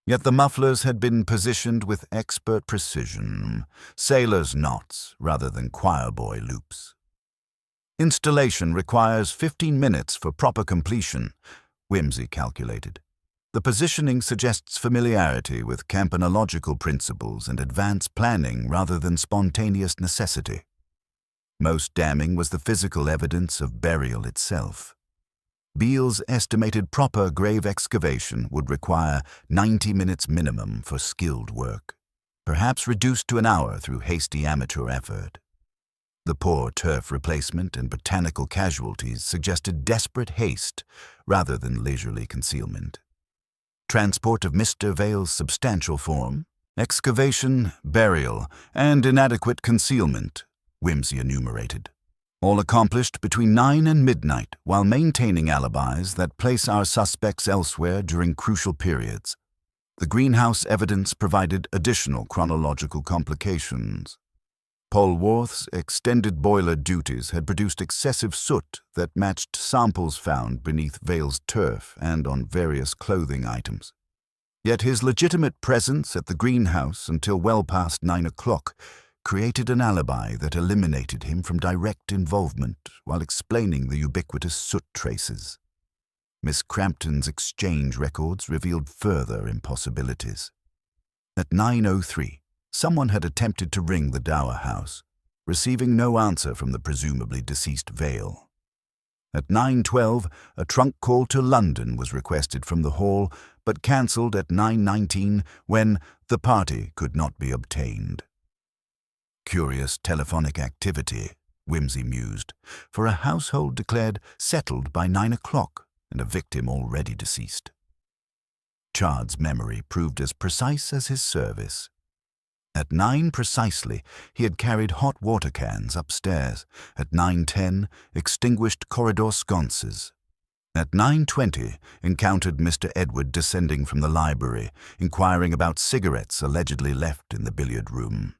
Yet the mufflers had been positioned with expert precision, sailor's knots rather than choir-boy loops. Installation requires 15 minutes for proper completion, Wimsey calculated. The positioning suggests familiarity with campanological principles and advanced planning rather than spontaneous necessity. Most damning was the physical evidence of burial itself. Beale's estimated proper grave excavation would require 90 minutes minimum for skilled work, perhaps reduced to an hour through hasty amateur effort. The poor turf replacement and botanical casualties suggested desperate haste rather than leisurely concealment. Transport of Mr. Vale's substantial form, excavation, burial, and inadequate concealment, Wimsey enumerated. All accomplished between 9 and midnight while maintaining alibis that place our suspects elsewhere during crucial periods. The greenhouse evidence provided additional chronological complications. Polwarth's extended boiler duties had produced excessive soot that matched samples found beneath Vale's turf and on various clothing items. Yet his legitimate presence at the greenhouse until well past 9 o'clock created an alibi that eliminated him from direct involvement while explaining the ubiquitous soot traces. Miss Crampton's exchange records revealed further impossibilities. At 9:03, someone had attempted to ring the Dower House, receiving no answer from the presumably deceased Vale. At 9:12, a trunk call to London was requested from the hall, but cancelled at 9:19 when the party could not be obtained. Curious telephonic activity, Wimsey mused, for a household declared settled by 9 o'clock and a victim already deceased. Chard's memory proved as precise as his service. At 9 precisely, he had carried hot water cans upstairs. At 9:10, extinguished corridor sconces. At 9:20, encountered Mr. Edward descending from the library, inquiring about cigarettes allegedly left in the billiard room.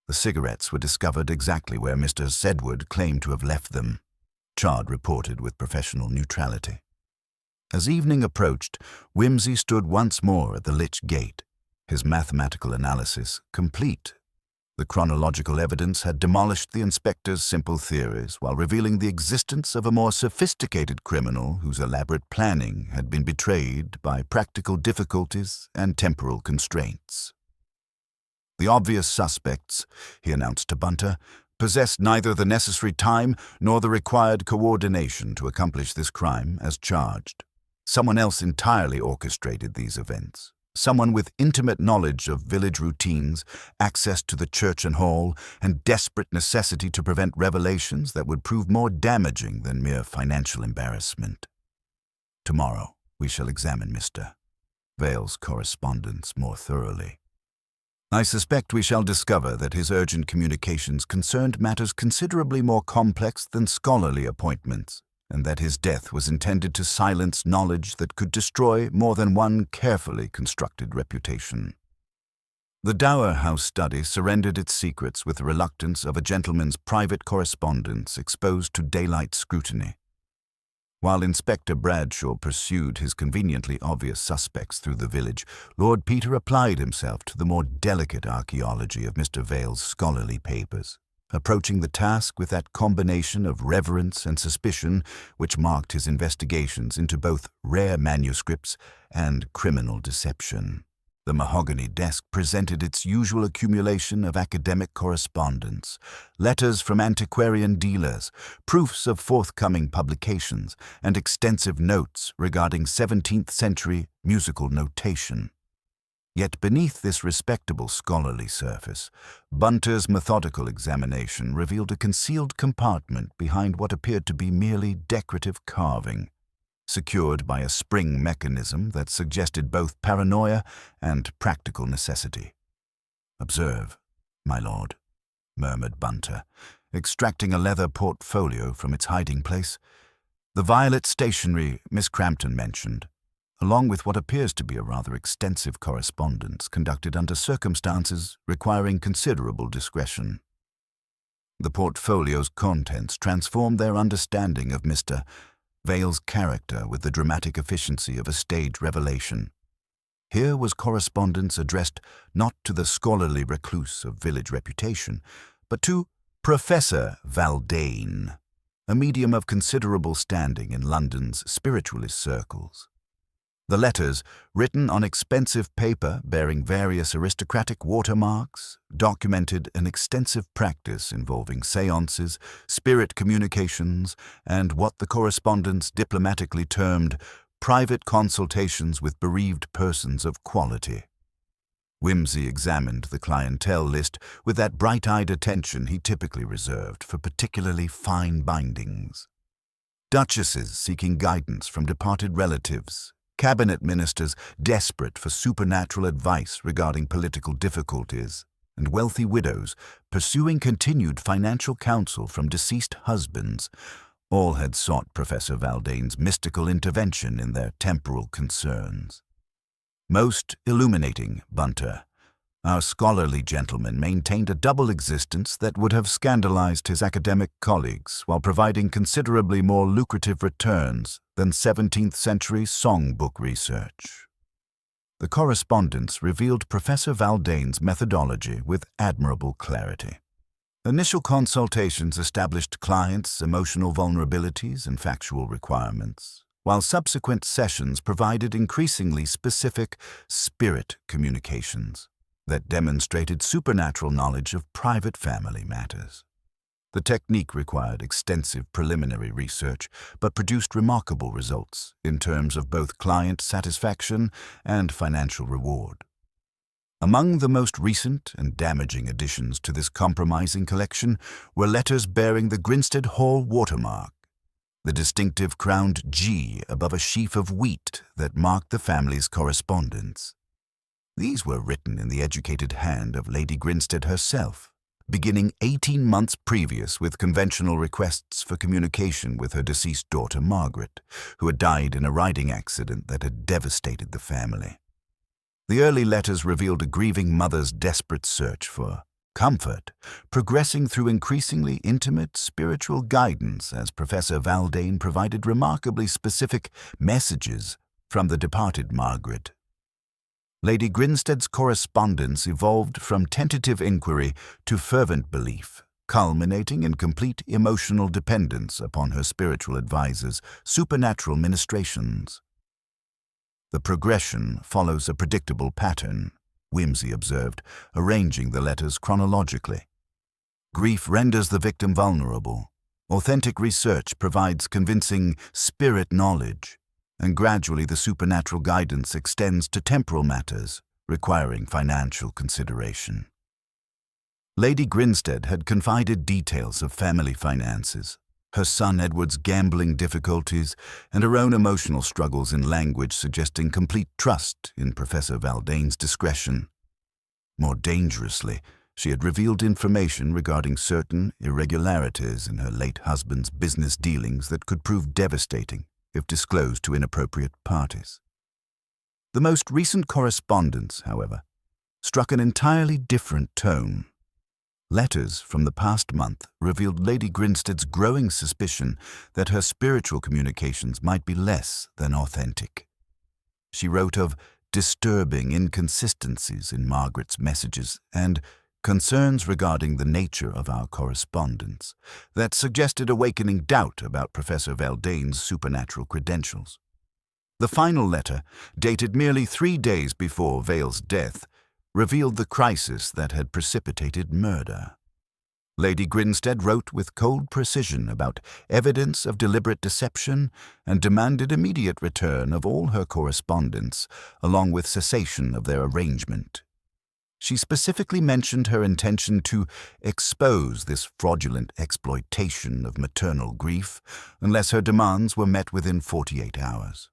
The cigarettes were discovered exactly where Mr. Sedwood claimed to have left them, Chard reported with professional neutrality. As evening approached, Wimsey stood once more at the lich gate, his mathematical analysis complete. The chronological evidence had demolished the inspector's simple theories while revealing the existence of a more sophisticated criminal whose elaborate planning had been betrayed by practical difficulties and temporal constraints. The obvious suspects, he announced to Bunter, possessed neither the necessary time nor the required coordination to accomplish this crime as charged. Someone else entirely orchestrated these events. Someone with intimate knowledge of village routines, access to the church and hall, and desperate necessity to prevent revelations that would prove more damaging than mere financial embarrassment. Tomorrow we shall examine Mr. Vale's correspondence more thoroughly. I suspect we shall discover that his urgent communications concerned matters considerably more complex than scholarly appointments, and that his death was intended to silence knowledge that could destroy more than one carefully constructed reputation. The Dower House study surrendered its secrets with the reluctance of a gentleman's private correspondence exposed to daylight scrutiny. While Inspector Bradshaw pursued his conveniently obvious suspects through the village, Lord Peter applied himself to the more delicate archaeology of Mr. Vale's scholarly papers, approaching the task with that combination of reverence and suspicion which marked his investigations into both rare manuscripts and criminal deception. The mahogany desk presented its usual accumulation of academic correspondence, letters from antiquarian dealers, proofs of forthcoming publications, and extensive notes regarding 17th-century musical notation. Yet beneath this respectable scholarly surface, Bunter's methodical examination revealed a concealed compartment behind what appeared to be merely decorative carving, secured by a spring mechanism that suggested both paranoia and practical necessity. "Observe, my lord," murmured Bunter, extracting a leather portfolio from its hiding place. "The violet stationery Miss Crampton mentioned, along with what appears to be a rather extensive correspondence conducted under circumstances requiring considerable discretion." The portfolio's contents transformed their understanding of Mr. Vale's character with the dramatic efficiency of a stage revelation. Here was correspondence addressed not to the scholarly recluse of village reputation, but to Professor Valdane, a medium of considerable standing in London's spiritualist circles. The letters, written on expensive paper bearing various aristocratic watermarks, documented an extensive practice involving séances, spirit communications, and what the correspondence diplomatically termed private consultations with bereaved persons of quality. Wimsey examined the clientele list with that bright-eyed attention he typically reserved for particularly fine bindings. Duchesses seeking guidance from departed relatives, cabinet ministers desperate for supernatural advice regarding political difficulties, and wealthy widows pursuing continued financial counsel from deceased husbands, all had sought Professor Valdane's mystical intervention in their temporal concerns. Most illuminating, Bunter, our scholarly gentleman maintained a double existence that would have scandalized his academic colleagues while providing considerably more lucrative returns than 17th-century songbook research. The correspondence revealed Professor Valdane's methodology with admirable clarity. Initial consultations established clients' emotional vulnerabilities and factual requirements, while subsequent sessions provided increasingly specific spirit communications that demonstrated supernatural knowledge of private family matters. The technique required extensive preliminary research, but produced remarkable results in terms of both client satisfaction and financial reward. Among the most recent and damaging additions to this compromising collection were letters bearing the Grinstead Hall watermark, the distinctive crowned G above a sheaf of wheat that marked the family's correspondence. These were written in the educated hand of Lady Grinstead herself, beginning 18 months previous with conventional requests for communication with her deceased daughter Margaret, who had died in a riding accident that had devastated the family. The early letters revealed a grieving mother's desperate search for comfort, progressing through increasingly intimate spiritual guidance as Professor Valdane provided remarkably specific messages from the departed Margaret. Lady Grinstead's correspondence evolved from tentative inquiry to fervent belief, culminating in complete emotional dependence upon her spiritual advisor's supernatural ministrations. The progression follows a predictable pattern, Wimsey observed, arranging the letters chronologically. Grief renders the victim vulnerable. Authentic research provides convincing spirit knowledge, and gradually the supernatural guidance extends to temporal matters, requiring financial consideration. Lady Grinstead had confided details of family finances, her son Edward's gambling difficulties, and her own emotional struggles in language suggesting complete trust in Professor Valdane's discretion. More dangerously, she had revealed information regarding certain irregularities in her late husband's business dealings that could prove devastating if disclosed to inappropriate parties. The most recent correspondence, however, struck an entirely different tone. Letters from the past month revealed Lady Grinstead's growing suspicion that her spiritual communications might be less than authentic. She wrote of disturbing inconsistencies in Margaret's messages and concerns regarding the nature of our correspondence that suggested awakening doubt about Professor Valdane's supernatural credentials. The final letter, dated merely 3 days before Vale's death, revealed the crisis that had precipitated murder. Lady Grinstead wrote with cold precision about evidence of deliberate deception and demanded immediate return of all her correspondence, along with cessation of their arrangement. She specifically mentioned her intention to expose this fraudulent exploitation of maternal grief unless her demands were met within 48 hours.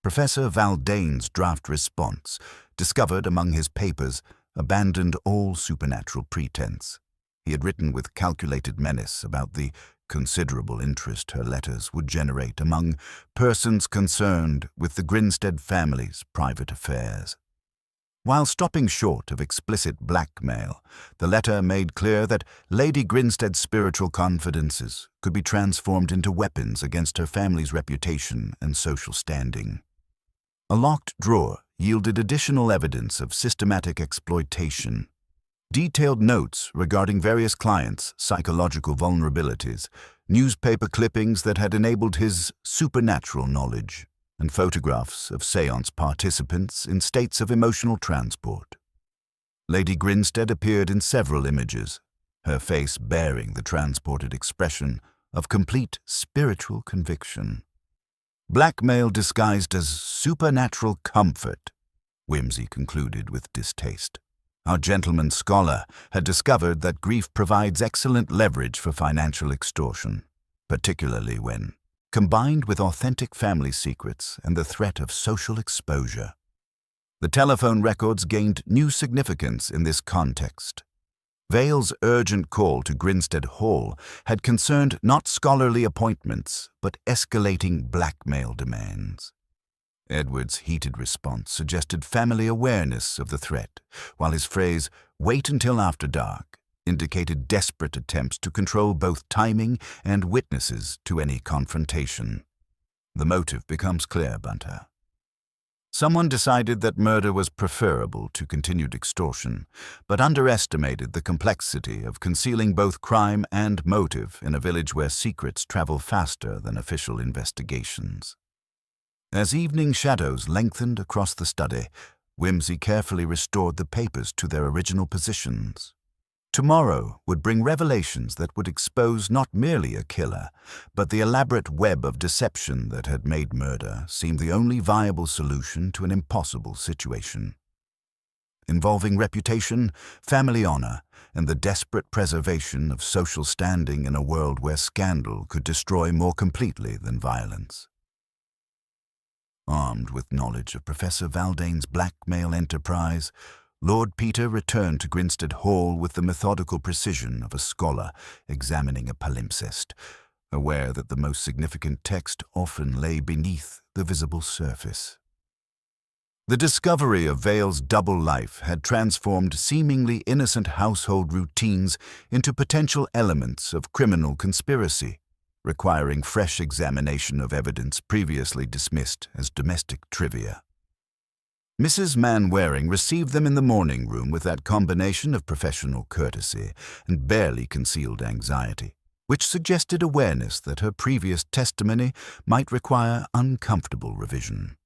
Professor Valdane's draft response, discovered among his papers, abandoned all supernatural pretense. He had written with calculated menace about the considerable interest her letters would generate among persons concerned with the Grinstead family's private affairs. While stopping short of explicit blackmail, the letter made clear that Lady Grinstead's spiritual confidences could be transformed into weapons against her family's reputation and social standing. A locked drawer yielded additional evidence of systematic exploitation. Detailed notes regarding various clients' psychological vulnerabilities, newspaper clippings that had enabled his supernatural knowledge, and photographs of séance participants in states of emotional transport. Lady Grinstead appeared in several images, her face bearing the transported expression of complete spiritual conviction. Blackmail disguised as supernatural comfort, Wimsey concluded with distaste. Our gentleman scholar had discovered that grief provides excellent leverage for financial extortion, particularly when combined with authentic family secrets and the threat of social exposure. The telephone records gained new significance in this context. Vale's urgent call to Grinstead Hall had concerned not scholarly appointments, but escalating blackmail demands. Edward's heated response suggested family awareness of the threat, while his phrase, "wait until after dark," indicated desperate attempts to control both timing and witnesses to any confrontation. The motive becomes clear, Bunter. Someone decided that murder was preferable to continued extortion, but underestimated the complexity of concealing both crime and motive in a village where secrets travel faster than official investigations. As evening shadows lengthened across the study, Wimsey carefully restored the papers to their original positions. Tomorrow would bring revelations that would expose not merely a killer, but the elaborate web of deception that had made murder seem the only viable solution to an impossible situation. Involving reputation, family honor, and the desperate preservation of social standing in a world where scandal could destroy more completely than violence. Armed with knowledge of Professor Valdane's blackmail enterprise, Lord Peter returned to Grinstead Hall with the methodical precision of a scholar examining a palimpsest, aware that the most significant text often lay beneath the visible surface. The discovery of Vale's double life had transformed seemingly innocent household routines into potential elements of criminal conspiracy, requiring fresh examination of evidence previously dismissed as domestic trivia. Mrs. Mainwaring received them in the morning room with that combination of professional courtesy and barely concealed anxiety, which suggested awareness that her previous testimony might require uncomfortable revision.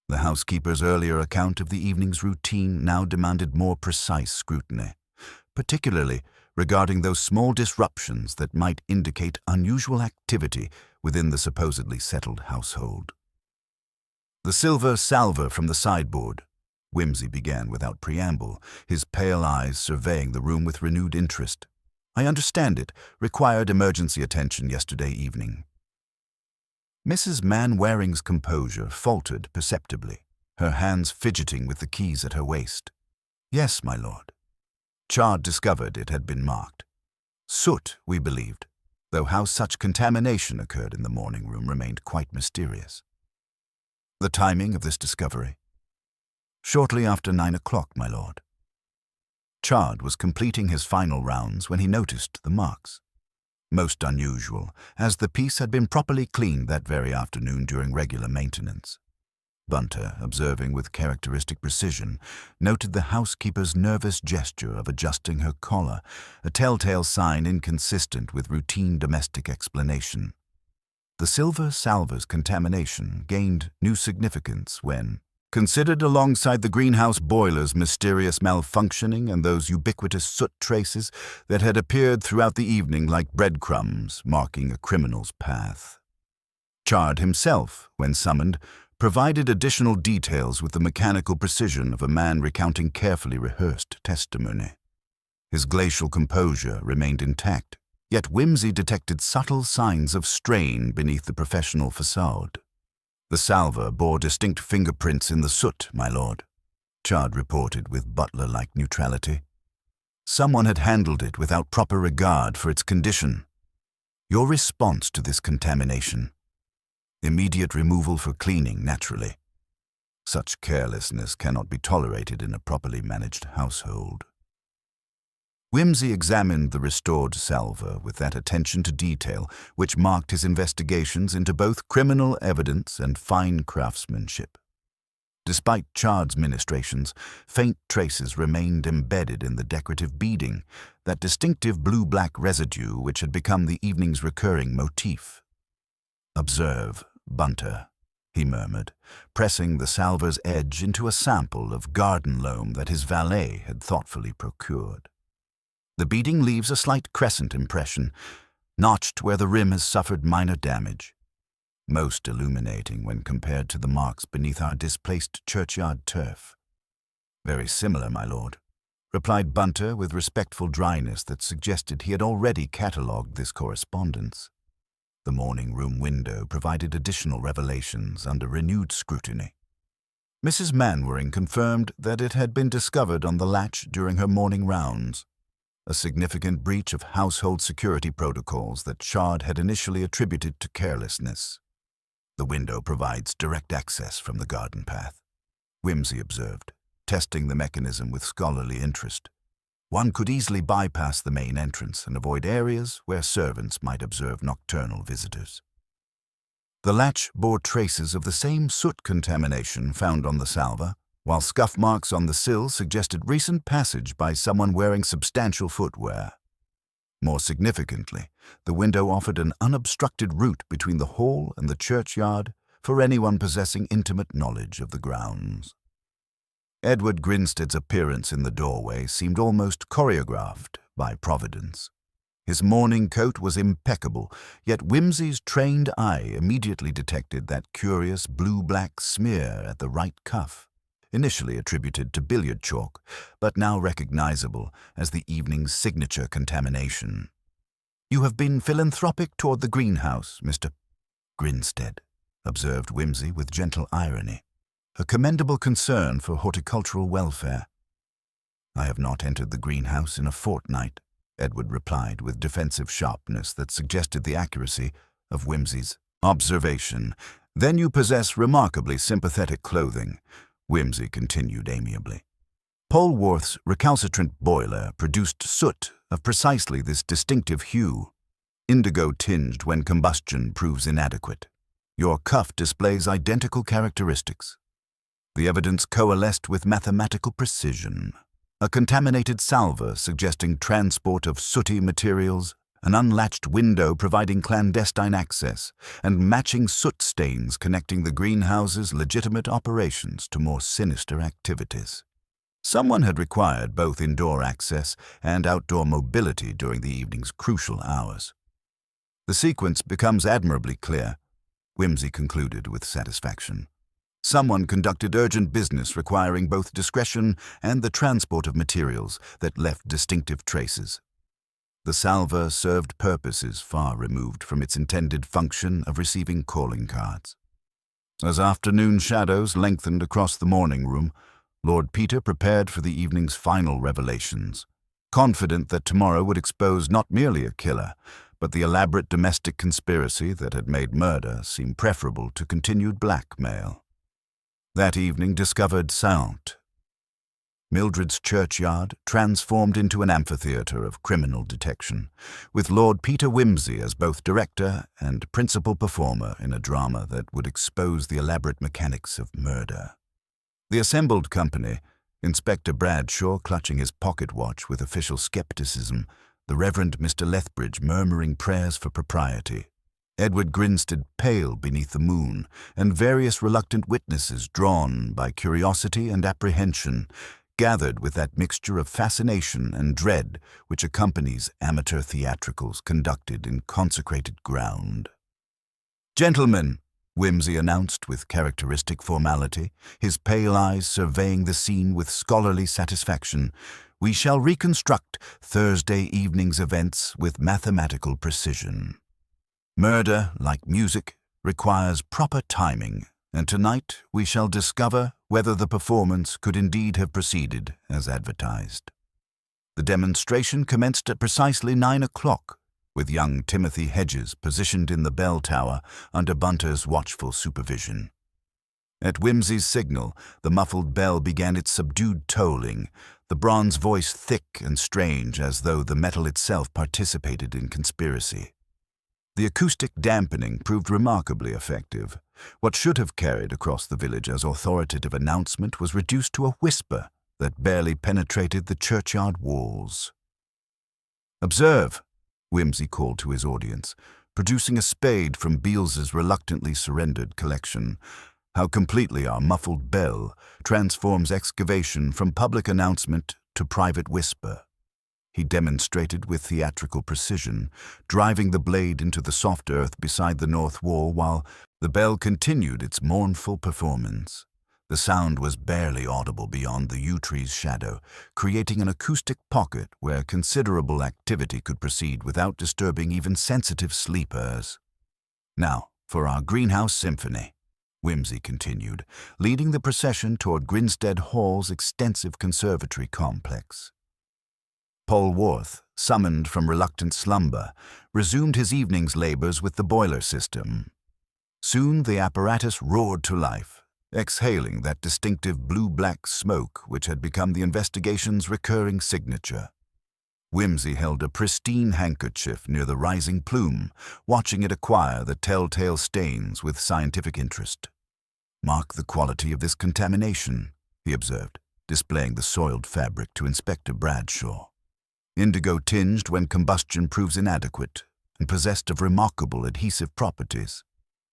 The housekeeper's earlier account of the evening's routine now demanded more precise scrutiny, particularly regarding those small disruptions that might indicate unusual activity within the supposedly settled household. "The silver salver from the sideboard," Whimsy began without preamble, his pale eyes surveying the room with renewed interest. "I understand it required emergency attention yesterday evening." Mrs. Mainwaring's composure faltered perceptibly, her hands fidgeting with the keys at her waist. "Yes, my lord. Chard discovered it had been marked. Soot, we believed, though how such contamination occurred in the morning room remained quite mysterious." "The timing of this discovery?" "Shortly after 9 o'clock, my lord." Chard was completing his final rounds when he noticed the marks. Most unusual, as the piece had been properly cleaned that very afternoon during regular maintenance. Bunter, observing with characteristic precision, noted the housekeeper's nervous gesture of adjusting her collar, a telltale sign inconsistent with routine domestic explanation. The silver salver's contamination gained new significance when, considered alongside the greenhouse boiler's mysterious malfunctioning and those ubiquitous soot traces that had appeared throughout the evening like breadcrumbs marking a criminal's path. Chard himself, when summoned, provided additional details with the mechanical precision of a man recounting carefully rehearsed testimony. His glacial composure remained intact, yet Whimsy detected subtle signs of strain beneath the professional facade. "The salver bore distinct fingerprints in the soot, my lord," Chard reported with butler-like neutrality. "Someone had handled it without proper regard for its condition. Your response to this contamination?" "Immediate removal for cleaning, naturally. Such carelessness cannot be tolerated in a properly managed household." Whimsy examined the restored salver with that attention to detail which marked his investigations into both criminal evidence and fine craftsmanship. Despite Chard's ministrations, faint traces remained embedded in the decorative beading, that distinctive blue-black residue which had become the evening's recurring motif. "Observe, Bunter," he murmured, pressing the salver's edge into a sample of garden loam that his valet had thoughtfully procured. "The beading leaves a slight crescent impression, notched where the rim has suffered minor damage. Most illuminating when compared to the marks beneath our displaced churchyard turf." "Very similar, my lord," replied Bunter with respectful dryness that suggested he had already catalogued this correspondence. The morning room window provided additional revelations under renewed scrutiny. Mrs. Mainwaring confirmed that it had been discovered on the latch during her morning rounds, a significant breach of household security protocols that Chard had initially attributed to carelessness. "The window provides direct access from the garden path," Whimsy observed, testing the mechanism with scholarly interest. "One could easily bypass the main entrance and avoid areas where servants might observe nocturnal visitors." The latch bore traces of the same soot contamination found on the salver, while scuff marks on the sill suggested recent passage by someone wearing substantial footwear. More significantly, the window offered an unobstructed route between the hall and the churchyard for anyone possessing intimate knowledge of the grounds. Edward Grinstead's appearance in the doorway seemed almost choreographed by Providence. His morning coat was impeccable, yet Whimsy's trained eye immediately detected that curious blue-black smear at the right cuff, initially attributed to billiard chalk, but now recognizable as the evening's signature contamination. "You have been philanthropic toward the greenhouse, Mr. Grinstead," observed Whimsy with gentle irony, "a commendable concern for horticultural welfare." "I have not entered the greenhouse in a fortnight," Edward replied with defensive sharpness that suggested the accuracy of Whimsy's observation. "Then you possess remarkably sympathetic clothing. Whimsy continued amiably. Polwarth's recalcitrant boiler produced soot of precisely this distinctive hue, indigo-tinged when combustion proves inadequate. Your cuff displays identical characteristics. The evidence coalesced with mathematical precision. A contaminated salver suggesting transport of sooty materials, an unlatched window providing clandestine access, and matching soot stains connecting the greenhouse's legitimate operations to more sinister activities. Someone had required both indoor access and outdoor mobility during the evening's crucial hours. The sequence becomes admirably clear, Whimsy concluded with satisfaction. Someone conducted urgent business requiring both discretion and the transport of materials that left distinctive traces. The salver served purposes far removed from its intended function of receiving calling cards. As afternoon shadows lengthened across the morning room, Lord Peter prepared for the evening's final revelations, confident that tomorrow would expose not merely a killer, but the elaborate domestic conspiracy that had made murder seem preferable to continued blackmail. That evening discovered Saint, Mildred's churchyard, transformed into an amphitheatre of criminal detection, with Lord Peter Whimsy as both director and principal performer in a drama that would expose the elaborate mechanics of murder. The assembled company, Inspector Bradshaw clutching his pocket watch with official skepticism, the Reverend Mr. Lethbridge murmuring prayers for propriety, Edward Grinstead pale beneath the moon, and various reluctant witnesses drawn by curiosity and apprehension, gathered with that mixture of fascination and dread which accompanies amateur theatricals conducted in consecrated ground. "Gentlemen," Whimsy announced with characteristic formality, his pale eyes surveying the scene with scholarly satisfaction, "we shall reconstruct Thursday evening's events with mathematical precision. Murder, like music, requires proper timing, and tonight we shall discover whether the performance could indeed have proceeded as advertised." The demonstration commenced at precisely 9 o'clock, with young Timothy Hedges positioned in the bell tower under Bunter's watchful supervision. At Whimsy's signal, the muffled bell began its subdued tolling, the bronze voice thick and strange as though the metal itself participated in conspiracy. The acoustic dampening proved remarkably effective. What should have carried across the village as authoritative announcement was reduced to a whisper that barely penetrated the churchyard walls. "Observe," Whimsy called to his audience, producing a spade from Beals's reluctantly surrendered collection, "how completely our muffled bell transforms excavation from public announcement to private whisper." He demonstrated with theatrical precision, driving the blade into the soft earth beside the north wall while the bell continued its mournful performance. The sound was barely audible beyond the yew tree's shadow, creating an acoustic pocket where considerable activity could proceed without disturbing even sensitive sleepers. "Now, for our greenhouse symphony," Whimsy continued, leading the procession toward Grinstead Hall's extensive conservatory complex. Polwarth, summoned from reluctant slumber, resumed his evening's labors with the boiler system. Soon the apparatus roared to life, exhaling that distinctive blue-black smoke which had become the investigation's recurring signature. Whimsy held a pristine handkerchief near the rising plume, watching it acquire the telltale stains with scientific interest. "Mark the quality of this contamination," he observed, displaying the soiled fabric to Inspector Bradshaw. "Indigo-tinged when combustion proves inadequate, and possessed of remarkable adhesive properties.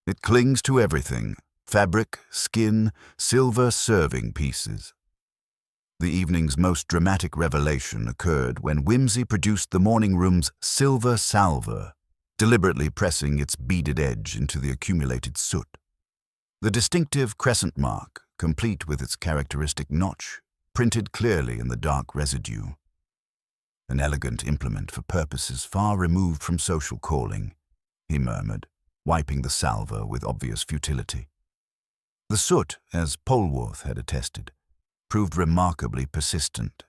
It clings to everything: fabric, skin, silver serving pieces." The evening's most dramatic revelation occurred when Whimsy produced the morning room's silver salver, deliberately pressing its beaded edge into the accumulated soot. The distinctive crescent mark, complete with its characteristic notch, printed clearly in the dark residue. "An elegant implement for purposes far removed from social calling," he murmured, wiping the salver with obvious futility. The soot, as Polwarth had attested, proved remarkably persistent.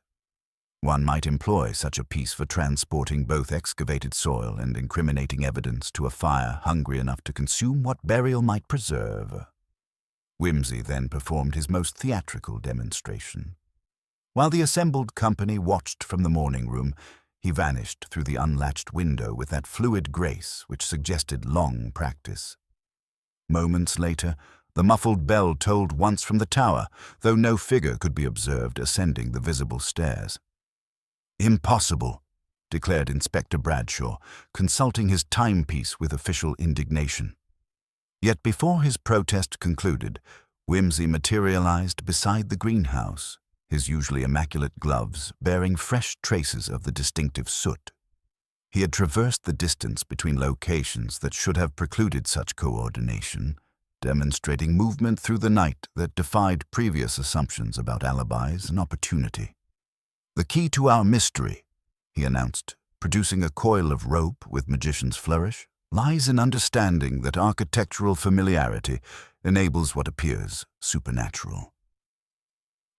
One might employ such a piece for transporting both excavated soil and incriminating evidence to a fire hungry enough to consume what burial might preserve. Whimsy then performed his most theatrical demonstration. While the assembled company watched from the morning room, he vanished through the unlatched window with that fluid grace which suggested long practice. Moments later, the muffled bell tolled once from the tower, though no figure could be observed ascending the visible stairs. "Impossible," declared Inspector Bradshaw, consulting his timepiece with official indignation. Yet before his protest concluded, Whimsy materialized beside the greenhouse, his usually immaculate gloves bearing fresh traces of the distinctive soot. He had traversed the distance between locations that should have precluded such coordination, demonstrating movement through the night that defied previous assumptions about alibis and opportunity. "The key to our mystery," he announced, producing a coil of rope with magician's flourish, "lies in understanding that architectural familiarity enables what appears supernatural.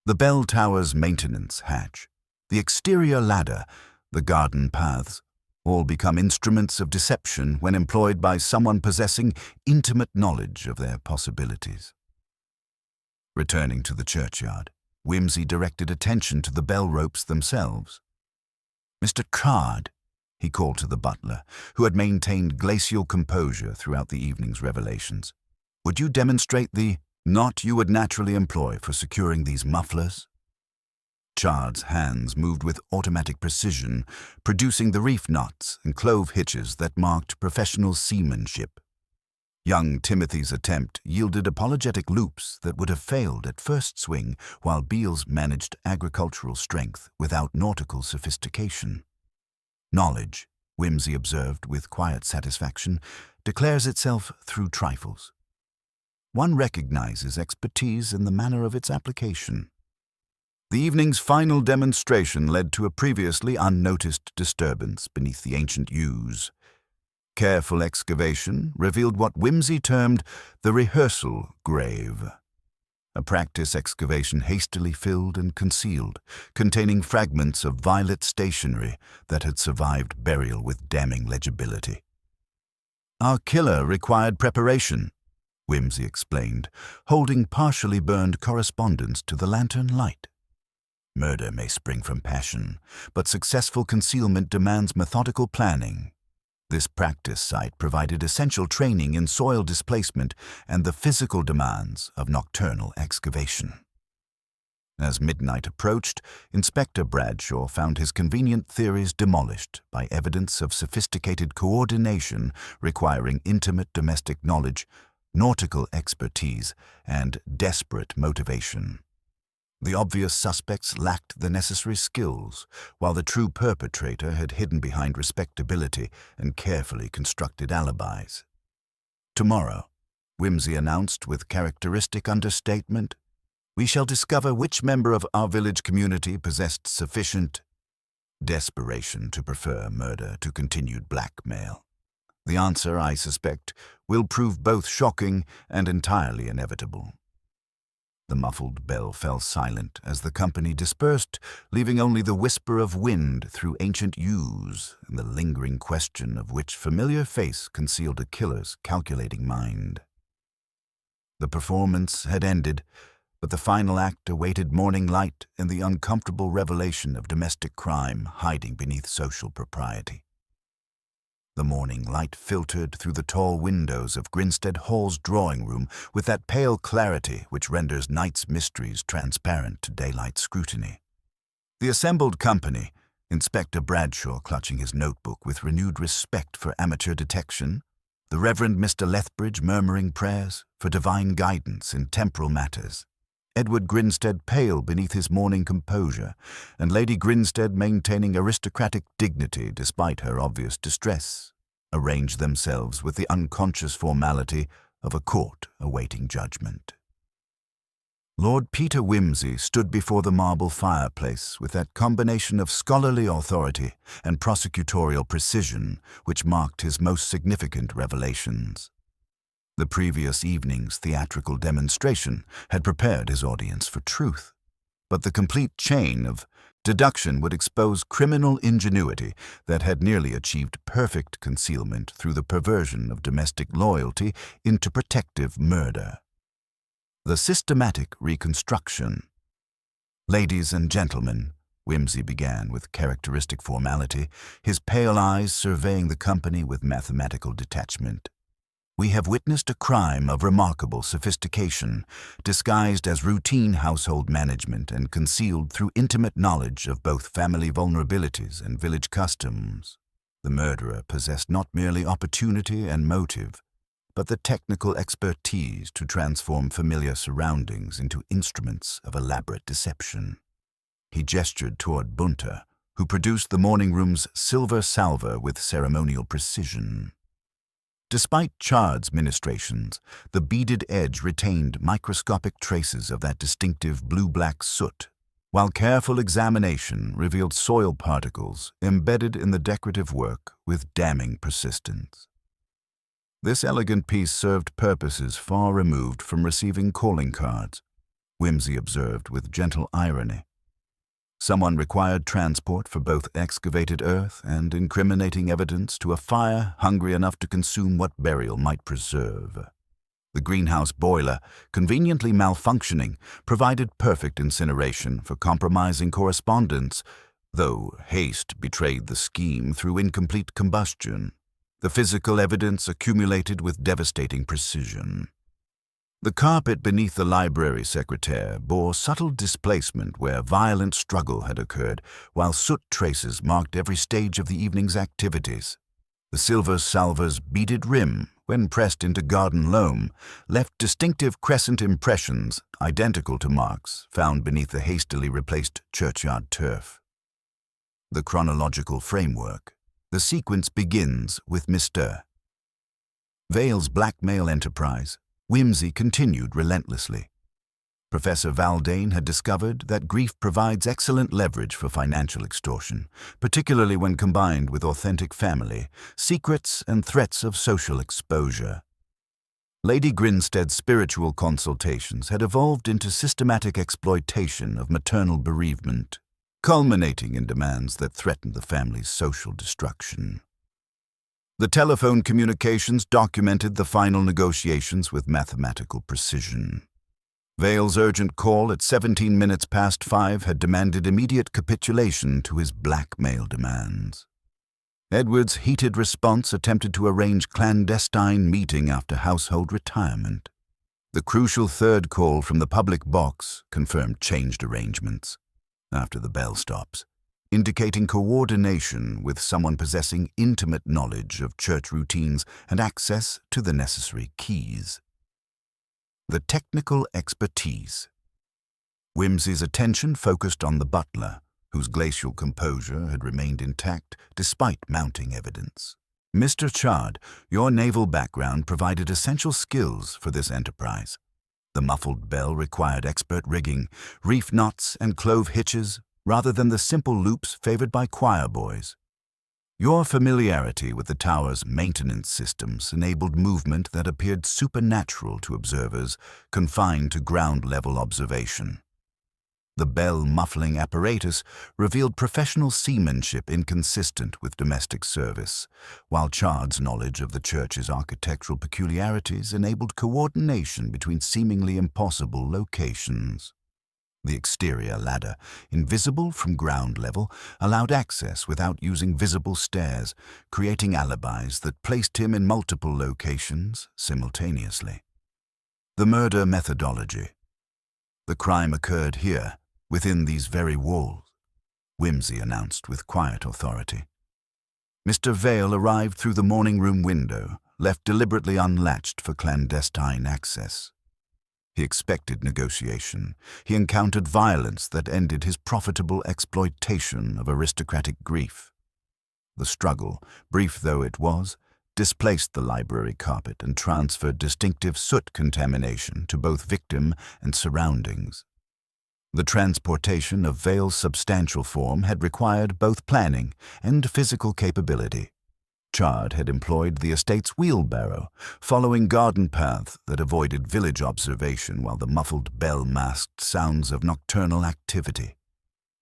The bell tower's maintenance hatch, the exterior ladder, the garden paths, all become instruments of deception when employed by someone possessing intimate knowledge of their possibilities." Returning to the churchyard, Whimsy directed attention to the bell ropes themselves. "Mr. Card," he called to the butler, who had maintained glacial composure throughout the evening's revelations, "would you demonstrate the knot you would naturally employ for securing these mufflers?" Chard's hands moved with automatic precision, producing the reef knots and clove hitches that marked professional seamanship. Young Timothy's attempt yielded apologetic loops that would have failed at first swing, while Beale's managed agricultural strength without nautical sophistication. Knowledge, Whimsy observed with quiet satisfaction, declares itself through trifles. One recognizes expertise in the manner of its application. The evening's final demonstration led to a previously unnoticed disturbance beneath the ancient yews. Careful excavation revealed what Whimsy termed the rehearsal grave, a practice excavation hastily filled and concealed, containing fragments of violet stationery that had survived burial with damning legibility. "Our killer required preparation," Whimsy explained, holding partially burned correspondence to the lantern light. "Murder may spring from passion, but successful concealment demands methodical planning. This practice site provided essential training in soil displacement and the physical demands of nocturnal excavation." As midnight approached, Inspector Bradshaw found his convenient theories demolished by evidence of sophisticated coordination requiring intimate domestic knowledge, nautical expertise, and desperate motivation. The obvious suspects lacked the necessary skills, while the true perpetrator had hidden behind respectability and carefully constructed alibis. "Tomorrow," Whimsy announced with characteristic understatement, "we shall discover which member of our village community possessed sufficient desperation to prefer murder to continued blackmail. The answer, I suspect, will prove both shocking and entirely inevitable." The muffled bell fell silent as the company dispersed, leaving only the whisper of wind through ancient yews and the lingering question of which familiar face concealed a killer's calculating mind. The performance had ended, but the final act awaited morning light and the uncomfortable revelation of domestic crime hiding beneath social propriety. The morning light filtered through the tall windows of Grinstead Hall's drawing room with that pale clarity which renders night's mysteries transparent to daylight scrutiny. The assembled company, Inspector Bradshaw clutching his notebook with renewed respect for amateur detection, the Reverend Mr. Lethbridge murmuring prayers for divine guidance in temporal matters, Edward Grinstead pale beneath his morning composure, and Lady Grinstead maintaining aristocratic dignity despite her obvious distress, arranged themselves with the unconscious formality of a court awaiting judgment. Lord Peter Whimsy stood before the marble fireplace with that combination of scholarly authority and prosecutorial precision which marked his most significant revelations. The previous evening's theatrical demonstration had prepared his audience for truth, but the complete chain of deduction would expose criminal ingenuity that had nearly achieved perfect concealment through the perversion of domestic loyalty into protective murder. The systematic reconstruction. "Ladies and gentlemen," Whimsy began with characteristic formality, his pale eyes surveying the company with mathematical detachment. "We have witnessed a crime of remarkable sophistication, disguised as routine household management and concealed through intimate knowledge of both family vulnerabilities and village customs. The murderer possessed not merely opportunity and motive, but the technical expertise to transform familiar surroundings into instruments of elaborate deception." He gestured toward Bunter, who produced the morning room's silver salver with ceremonial precision. Despite Chard's ministrations, the beaded edge retained microscopic traces of that distinctive blue-black soot, while careful examination revealed soil particles embedded in the decorative work with damning persistence. This elegant piece served purposes far removed from receiving calling cards, Whimsy observed with gentle irony. Someone required transport for both excavated earth and incriminating evidence to a fire hungry enough to consume what burial might preserve. The greenhouse boiler, conveniently malfunctioning, provided perfect incineration for compromising correspondence, though haste betrayed the scheme through incomplete combustion. The physical evidence accumulated with devastating precision. The carpet beneath the library secretaire bore subtle displacement where violent struggle had occurred, while soot traces marked every stage of the evening's activities. The silver salver's beaded rim, when pressed into garden loam, left distinctive crescent impressions identical to marks found beneath the hastily replaced churchyard turf. The chronological framework. The sequence begins with Mr. Vale's blackmail enterprise. Whimsy continued relentlessly. Professor Valdane had discovered that grief provides excellent leverage for financial extortion, particularly when combined with authentic family, secrets, and threats of social exposure. Lady Grinstead's spiritual consultations had evolved into systematic exploitation of maternal bereavement, culminating in demands that threatened the family's social destruction. The telephone communications documented the final negotiations with mathematical precision. Vale's urgent call at 17 minutes past 5 had demanded immediate capitulation to his blackmail demands. Edward's heated response attempted to arrange clandestine meeting after household retirement. The crucial third call from the public box confirmed changed arrangements after the bell stops, indicating coordination with someone possessing intimate knowledge of church routines and access to the necessary keys. The technical expertise. Whimsy's attention focused on the butler, whose glacial composure had remained intact despite mounting evidence. "Mr. Chard, your naval background provided essential skills for this enterprise. The muffled bell required expert rigging, reef knots and clove hitches, rather than the simple loops favored by choir boys. Your familiarity with the tower's maintenance systems enabled movement that appeared supernatural to observers confined to ground-level observation. The bell muffling apparatus revealed professional seamanship inconsistent with domestic service, while Chard's knowledge of the church's architectural peculiarities enabled coordination between seemingly impossible locations. The exterior ladder, invisible from ground level, allowed access without using visible stairs, creating alibis that placed him in multiple locations simultaneously. The murder methodology. The crime occurred here, within these very walls, Whimsy announced with quiet authority. Mr. Vale arrived through the morning room window, left deliberately unlatched for clandestine access. He expected negotiation. He encountered violence that ended his profitable exploitation of aristocratic grief. The struggle, brief though it was, displaced the library carpet and transferred distinctive soot contamination to both victim and surroundings. The transportation of Vale's substantial form had required both planning and physical capability. Chard had employed the estate's wheelbarrow, following garden paths that avoided village observation while the muffled bell masked sounds of nocturnal activity.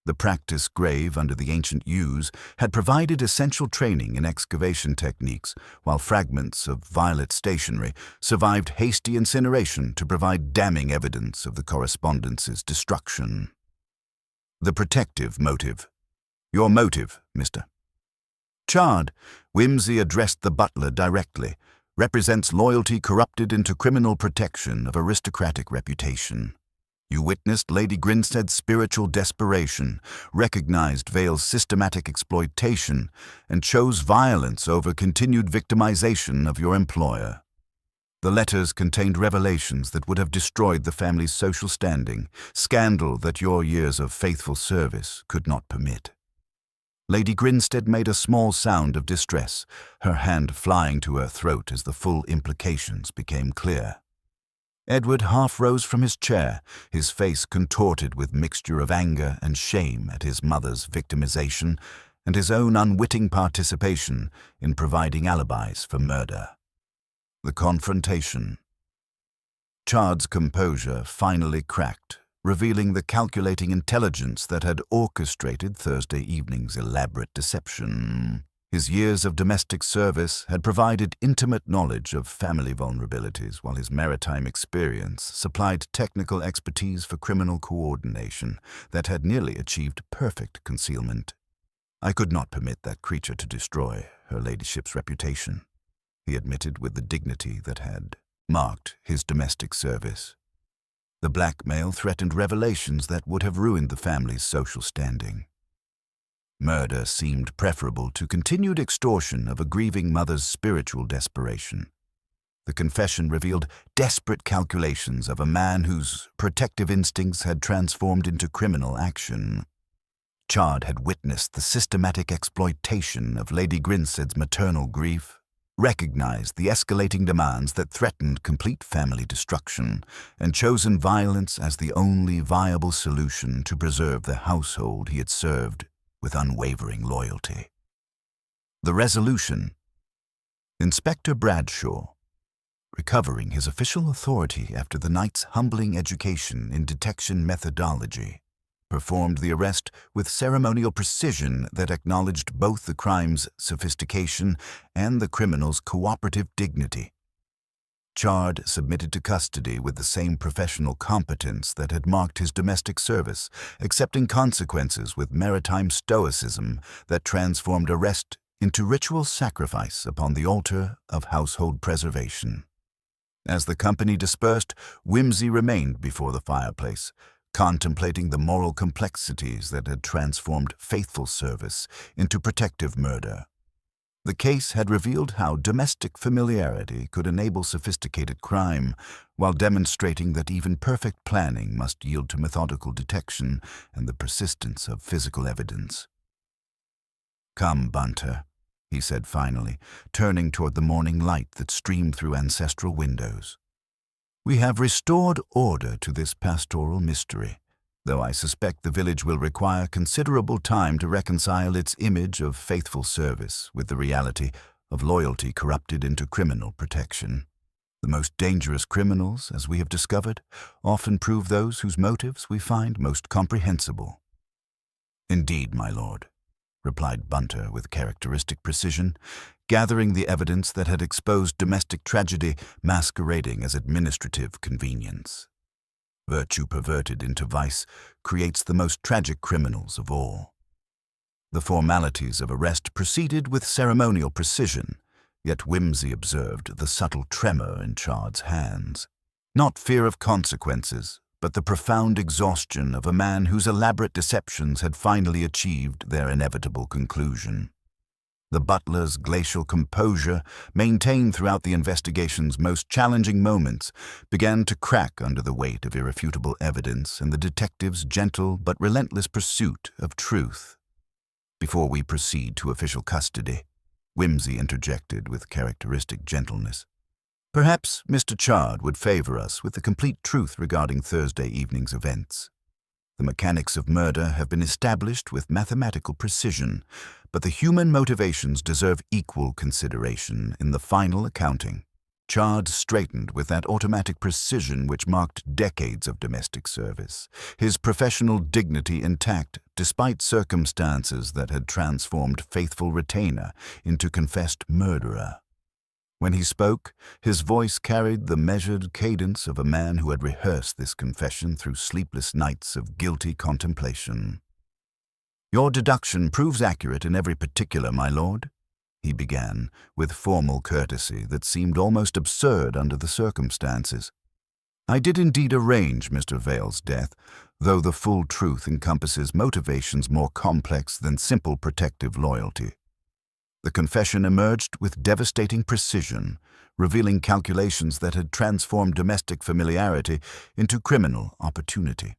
The practice grave under the ancient yews had provided essential training in excavation techniques, while fragments of violet stationery survived hasty incineration to provide damning evidence of the correspondence's destruction. The protective motive. Your motive, mister. Chard, Whimsy addressed the butler directly, represents loyalty corrupted into criminal protection of aristocratic reputation. You witnessed Lady Grinstead's spiritual desperation, recognized Vale's systematic exploitation, and chose violence over continued victimization of your employer. The letters contained revelations that would have destroyed the family's social standing, scandal that your years of faithful service could not permit. Lady Grinstead made a small sound of distress, her hand flying to her throat as the full implications became clear. Edward half rose from his chair, his face contorted with mixture of anger and shame at his mother's victimization and his own unwitting participation in providing alibis for murder. The confrontation. Chard's composure finally cracked, revealing the calculating intelligence that had orchestrated Thursday evening's elaborate deception. His years of domestic service had provided intimate knowledge of family vulnerabilities, while his maritime experience supplied technical expertise for criminal coordination that had nearly achieved perfect concealment. I could not permit that creature to destroy her ladyship's reputation, he admitted with the dignity that had marked his domestic service. The blackmail threatened revelations that would have ruined the family's social standing. Murder seemed preferable to continued extortion of a grieving mother's spiritual desperation. The confession revealed desperate calculations of a man whose protective instincts had transformed into criminal action. Chard had witnessed the systematic exploitation of Lady Grinstead's maternal grief, recognized the escalating demands that threatened complete family destruction, and chosen violence as the only viable solution to preserve the household he had served with unwavering loyalty. The resolution. Inspector Bradshaw, recovering his official authority after the night's humbling education in detection methodology, performed the arrest with ceremonial precision that acknowledged both the crime's sophistication and the criminal's cooperative dignity. Chard submitted to custody with the same professional competence that had marked his domestic service, accepting consequences with maritime stoicism that transformed arrest into ritual sacrifice upon the altar of household preservation. As the company dispersed, Whimsy remained before the fireplace, contemplating the moral complexities that had transformed faithful service into protective murder. The case had revealed how domestic familiarity could enable sophisticated crime, while demonstrating that even perfect planning must yield to methodical detection and the persistence of physical evidence. "Come, Bunter," he said finally, turning toward the morning light that streamed through ancestral windows. "We have restored order to this pastoral mystery, though I suspect the village will require considerable time to reconcile its image of faithful service with the reality of loyalty corrupted into criminal protection. The most dangerous criminals, as we have discovered, often prove those whose motives we find most comprehensible." "Indeed, my lord," replied Bunter with characteristic precision, gathering the evidence that had exposed domestic tragedy masquerading as administrative convenience. Virtue perverted into vice creates the most tragic criminals of all. The formalities of arrest proceeded with ceremonial precision, yet Whimsy observed the subtle tremor in Chard's hands. Not fear of consequences, but the profound exhaustion of a man whose elaborate deceptions had finally achieved their inevitable conclusion. The butler's glacial composure, maintained throughout the investigation's most challenging moments, began to crack under the weight of irrefutable evidence and the detective's gentle but relentless pursuit of truth. "Before we proceed to official custody," Whimsy interjected with characteristic gentleness, "perhaps Mr. Chard would favor us with the complete truth regarding Thursday evening's events. The mechanics of murder have been established with mathematical precision, but the human motivations deserve equal consideration in the final accounting." Chard straightened with that automatic precision which marked decades of domestic service, his professional dignity intact despite circumstances that had transformed faithful retainer into confessed murderer. When he spoke, his voice carried the measured cadence of a man who had rehearsed this confession through sleepless nights of guilty contemplation. "Your deduction proves accurate in every particular, my lord," he began, with formal courtesy that seemed almost absurd under the circumstances. "I did indeed arrange Mr. Vale's death, though the full truth encompasses motivations more complex than simple protective loyalty. The confession emerged with devastating precision, revealing calculations that had transformed domestic familiarity into criminal opportunity.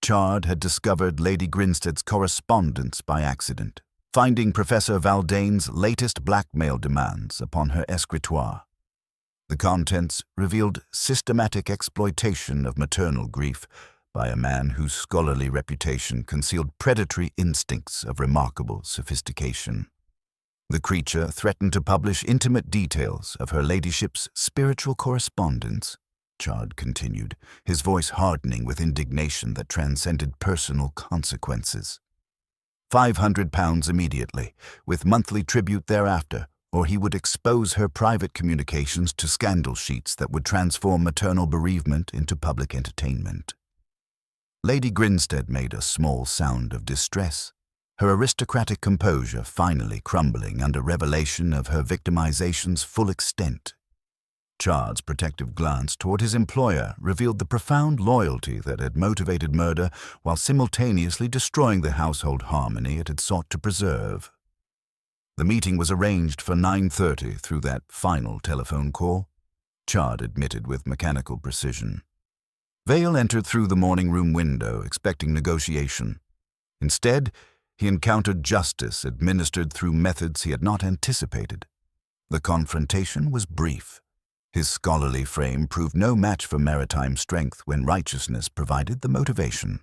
Chard had discovered Lady Grinstead's correspondence by accident, finding Professor Valdane's latest blackmail demands upon her escritoire. The contents revealed systematic exploitation of maternal grief by a man whose scholarly reputation concealed predatory instincts of remarkable sophistication. The creature threatened to publish intimate details of her ladyship's spiritual correspondence, Chard continued, his voice hardening with indignation that transcended personal consequences. £500 immediately, with monthly tribute thereafter, or he would expose her private communications to scandal sheets that would transform maternal bereavement into public entertainment. Lady Grinstead made a small sound of distress, her aristocratic composure finally crumbling under revelation of her victimization's full extent. Chard's protective glance toward his employer revealed the profound loyalty that had motivated murder while simultaneously destroying the household harmony it had sought to preserve. The meeting was arranged for 9:30 through that final telephone call, Chard admitted with mechanical precision. Vale entered through the morning room window, expecting negotiation. Instead, he encountered justice administered through methods he had not anticipated. The confrontation was brief. His scholarly frame proved no match for maritime strength when righteousness provided the motivation.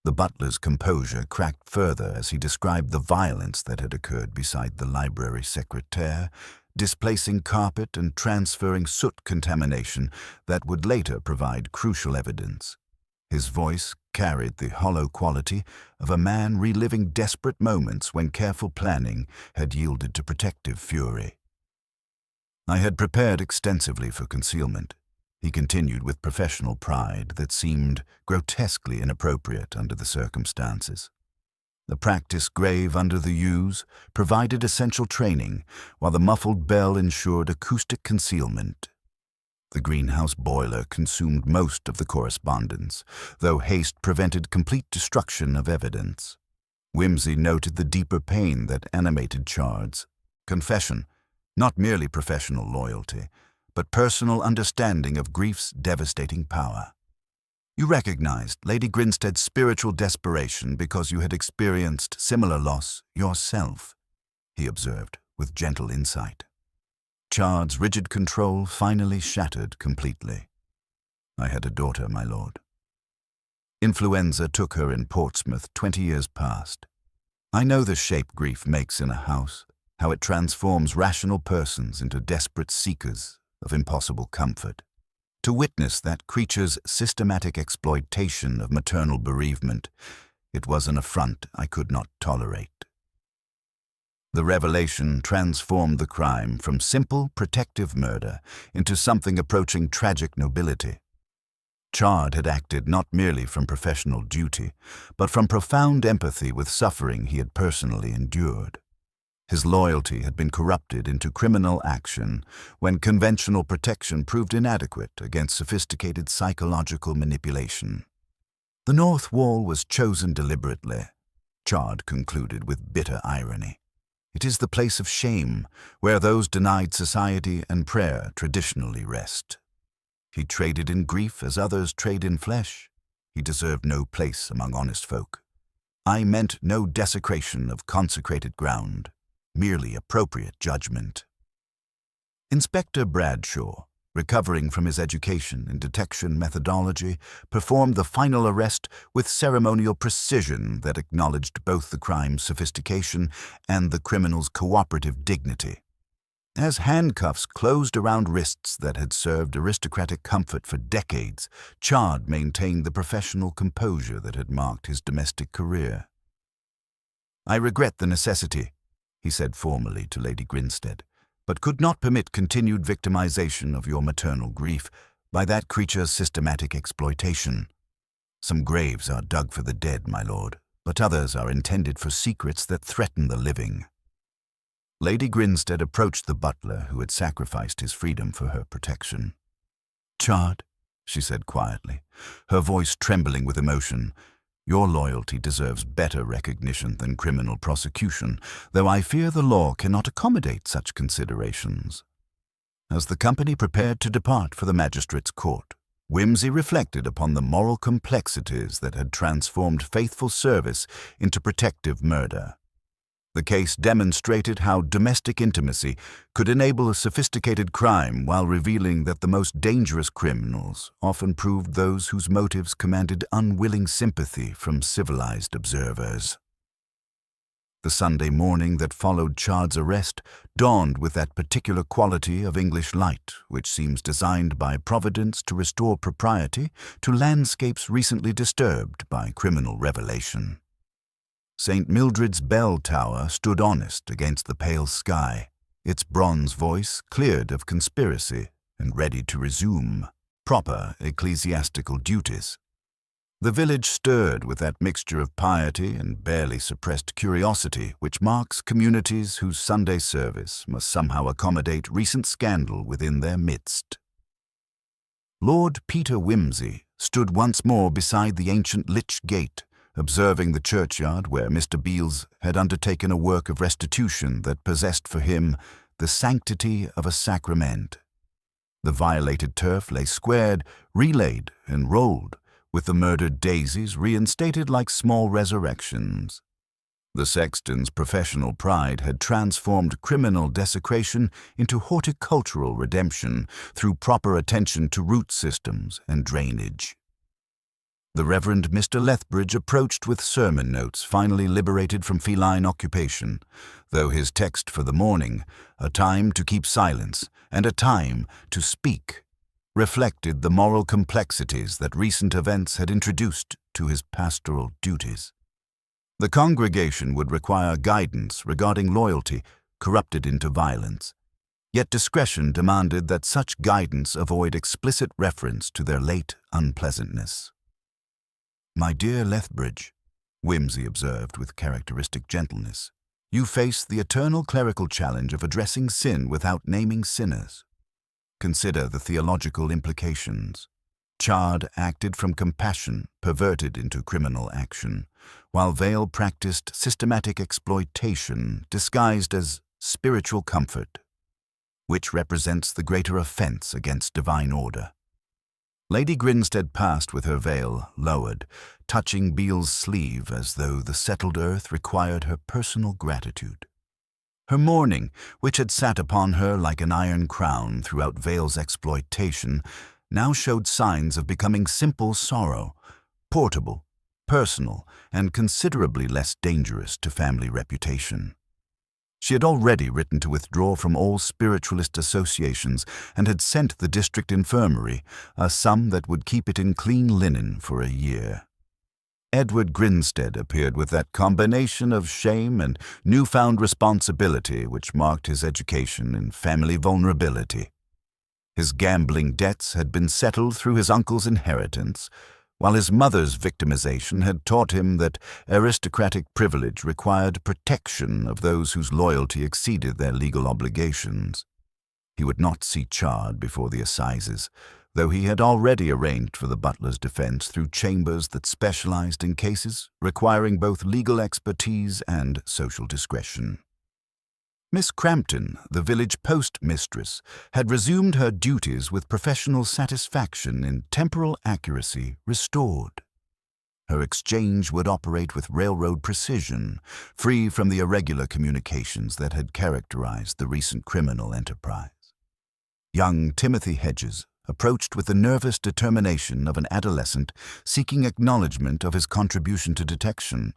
The butler's composure cracked further as he described the violence that had occurred beside the library secretaire, displacing carpet and transferring soot contamination that would later provide crucial evidence. His voice carried the hollow quality of a man reliving desperate moments when careful planning had yielded to protective fury. "I had prepared extensively for concealment," he continued with professional pride that seemed grotesquely inappropriate under the circumstances. The practice grave under the yews provided essential training, while the muffled bell ensured acoustic concealment. The greenhouse boiler consumed most of the correspondence, though haste prevented complete destruction of evidence. Whimsy noted the deeper pain that animated Chard's confession, not merely professional loyalty, but personal understanding of grief's devastating power. "You recognized Lady Grinstead's spiritual desperation because you had experienced similar loss yourself," he observed with gentle insight. Chard's rigid control finally shattered completely. "I had a daughter, my lord. Influenza took her in Portsmouth 20 years past. I know the shape grief makes in a house, how it transforms rational persons into desperate seekers of impossible comfort. To witness that creature's systematic exploitation of maternal bereavement, it was an affront I could not tolerate. The revelation transformed the crime from simple protective murder into something approaching tragic nobility. Chard had acted not merely from professional duty, but from profound empathy with suffering he had personally endured. His loyalty had been corrupted into criminal action when conventional protection proved inadequate against sophisticated psychological manipulation. The North Wall was chosen deliberately, Chard concluded with bitter irony. It is the place of shame, where those denied society and prayer traditionally rest. He traded in grief as others trade in flesh. He deserved no place among honest folk. I meant no desecration of consecrated ground, merely appropriate judgment. Inspector Bradshaw, recovering from his education in detection methodology, performed the final arrest with ceremonial precision that acknowledged both the crime's sophistication and the criminal's cooperative dignity. As handcuffs closed around wrists that had served aristocratic comfort for decades, Chard maintained the professional composure that had marked his domestic career. "I regret the necessity," he said formally to Lady Grinstead, "but could not permit continued victimization of your maternal grief by that creature's systematic exploitation. Some graves are dug for the dead, my lord, but others are intended for secrets that threaten the living." Lady Grinstead approached the butler who had sacrificed his freedom for her protection. "Chard," she said quietly, her voice trembling with emotion, "your loyalty deserves better recognition than criminal prosecution, though I fear the law cannot accommodate such considerations." As the company prepared to depart for the magistrate's court, Wimsey reflected upon the moral complexities that had transformed faithful service into protective murder. The case demonstrated how domestic intimacy could enable a sophisticated crime while revealing that the most dangerous criminals often proved those whose motives commanded unwilling sympathy from civilized observers. The Sunday morning that followed Chard's arrest dawned with that particular quality of English light which seems designed by Providence to restore propriety to landscapes recently disturbed by criminal revelation. St. Mildred's bell tower stood honest against the pale sky, its bronze voice cleared of conspiracy and ready to resume proper ecclesiastical duties. The village stirred with that mixture of piety and barely suppressed curiosity which marks communities whose Sunday service must somehow accommodate recent scandal within their midst. Lord Peter Wimsey stood once more beside the ancient lych gate, observing the churchyard where Mr. Beales had undertaken a work of restitution that possessed for him the sanctity of a sacrament. The violated turf lay squared, relaid, and rolled, with the murdered daisies reinstated like small resurrections. The sexton's professional pride had transformed criminal desecration into horticultural redemption through proper attention to root systems and drainage. The Reverend Mr. Lethbridge approached with sermon notes finally liberated from feline occupation, though his text for the morning, "A time to keep silence and a time to speak," reflected the moral complexities that recent events had introduced to his pastoral duties. The congregation would require guidance regarding loyalty corrupted into violence, yet discretion demanded that such guidance avoid explicit reference to their late unpleasantness. "My dear Lethbridge," Wimsey observed with characteristic gentleness, "you face the eternal clerical challenge of addressing sin without naming sinners. Consider the theological implications. Chard acted from compassion perverted into criminal action, while Vale practiced systematic exploitation disguised as spiritual comfort. Which represents the greater offense against divine order?" Lady Grinstead passed with her veil lowered, touching Beale's sleeve as though the settled earth required her personal gratitude. Her mourning, which had sat upon her like an iron crown throughout Vale's exploitation, now showed signs of becoming simple sorrow, portable, personal, and considerably less dangerous to family reputation. She had already written to withdraw from all spiritualist associations and had sent the district infirmary a sum that would keep it in clean linen for a year. Edward Grinstead appeared with that combination of shame and newfound responsibility which marked his education in family vulnerability. His gambling debts had been settled through his uncle's inheritance, while his mother's victimization had taught him that aristocratic privilege required protection of those whose loyalty exceeded their legal obligations. He would not see Chard before the assizes, though he had already arranged for the butler's defense through chambers that specialized in cases requiring both legal expertise and social discretion. Miss Crampton, the village postmistress, had resumed her duties with professional satisfaction in temporal accuracy restored. Her exchange would operate with railroad precision, free from the irregular communications that had characterized the recent criminal enterprise. Young Timothy Hedges approached with the nervous determination of an adolescent seeking acknowledgement of his contribution to detection,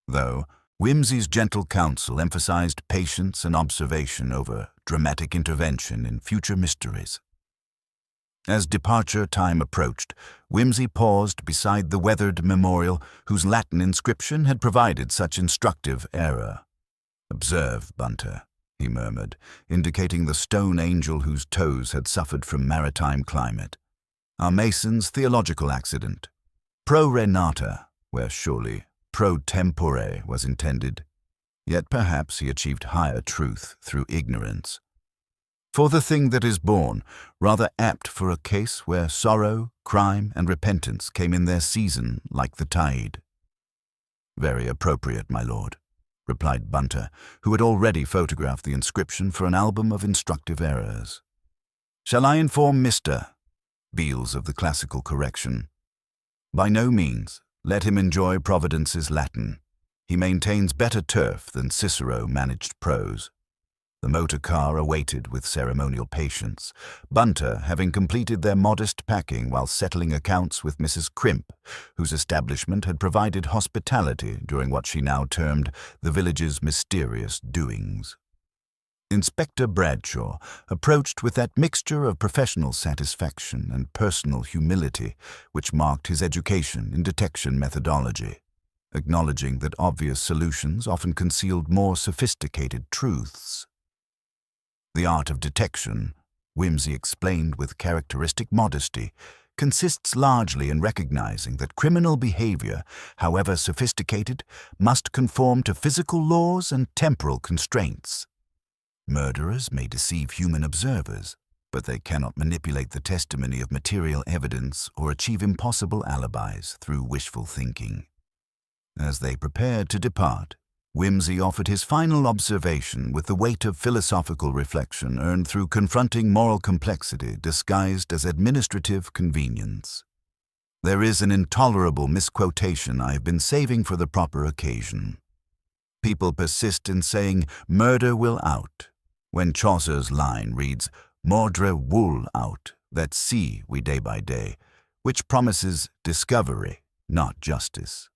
though Wimsey's gentle counsel emphasized patience and observation over dramatic intervention in future mysteries. As departure time approached, Whimsy paused beside the weathered memorial whose Latin inscription had provided such instructive error. "Observe, Bunter," he murmured, indicating the stone angel whose toes had suffered from maritime climate. "Our mason's theological accident. Pro re nata, where surely pro tempore was intended. Yet perhaps he achieved higher truth through ignorance. For the thing that is born, rather apt for a case where sorrow, crime, and repentance came in their season like the tide." "Very appropriate, my lord," replied Bunter, who had already photographed the inscription for an album of instructive errors. "Shall I inform Mr. Beals of the classical correction?" "By no means. Let him enjoy Providence's Latin. He maintains better turf than Cicero managed prose." The motor car awaited with ceremonial patience, Bunter having completed their modest packing while settling accounts with Mrs. Crimp, whose establishment had provided hospitality during what she now termed the village's mysterious doings. Inspector Bradshaw approached with that mixture of professional satisfaction and personal humility which marked his education in detection methodology, acknowledging that obvious solutions often concealed more sophisticated truths. "The art of detection," Whimsy explained with characteristic modesty, "consists largely in recognizing that criminal behavior, however sophisticated, must conform to physical laws and temporal constraints. Murderers may deceive human observers, but they cannot manipulate the testimony of material evidence or achieve impossible alibis through wishful thinking." As they prepared to depart, Whimsy offered his final observation with the weight of philosophical reflection earned through confronting moral complexity disguised as administrative convenience. "There is an intolerable misquotation I have been saving for the proper occasion. People persist in saying murder will out, when Chaucer's line reads mordre wool out, that see we day by day, which promises discovery, not justice.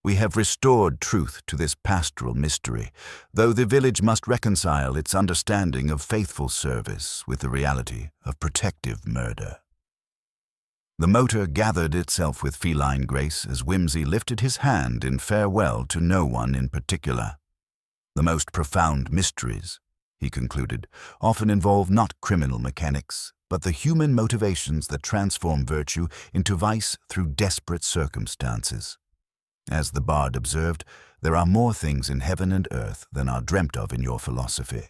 We have restored truth to this pastoral mystery, though the village must reconcile its understanding of faithful service with the reality of protective murder." The motor gathered itself with feline grace as Whimsy lifted his hand in farewell to no one in particular. "The most profound mysteries," he concluded, "often involve not criminal mechanics, but the human motivations that transform virtue into vice through desperate circumstances. As the bard observed, there are more things in heaven and earth than are dreamt of in your philosophy."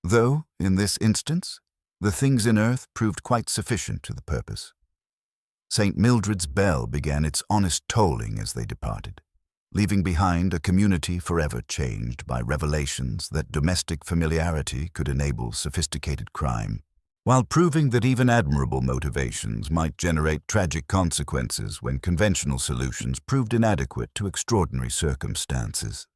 Though, in this instance, the things in earth proved quite sufficient to the purpose. St. Mildred's bell began its honest tolling as they departed, leaving behind a community forever changed by revelations that domestic familiarity could enable sophisticated crime, while proving that even admirable motivations might generate tragic consequences when conventional solutions proved inadequate to extraordinary circumstances.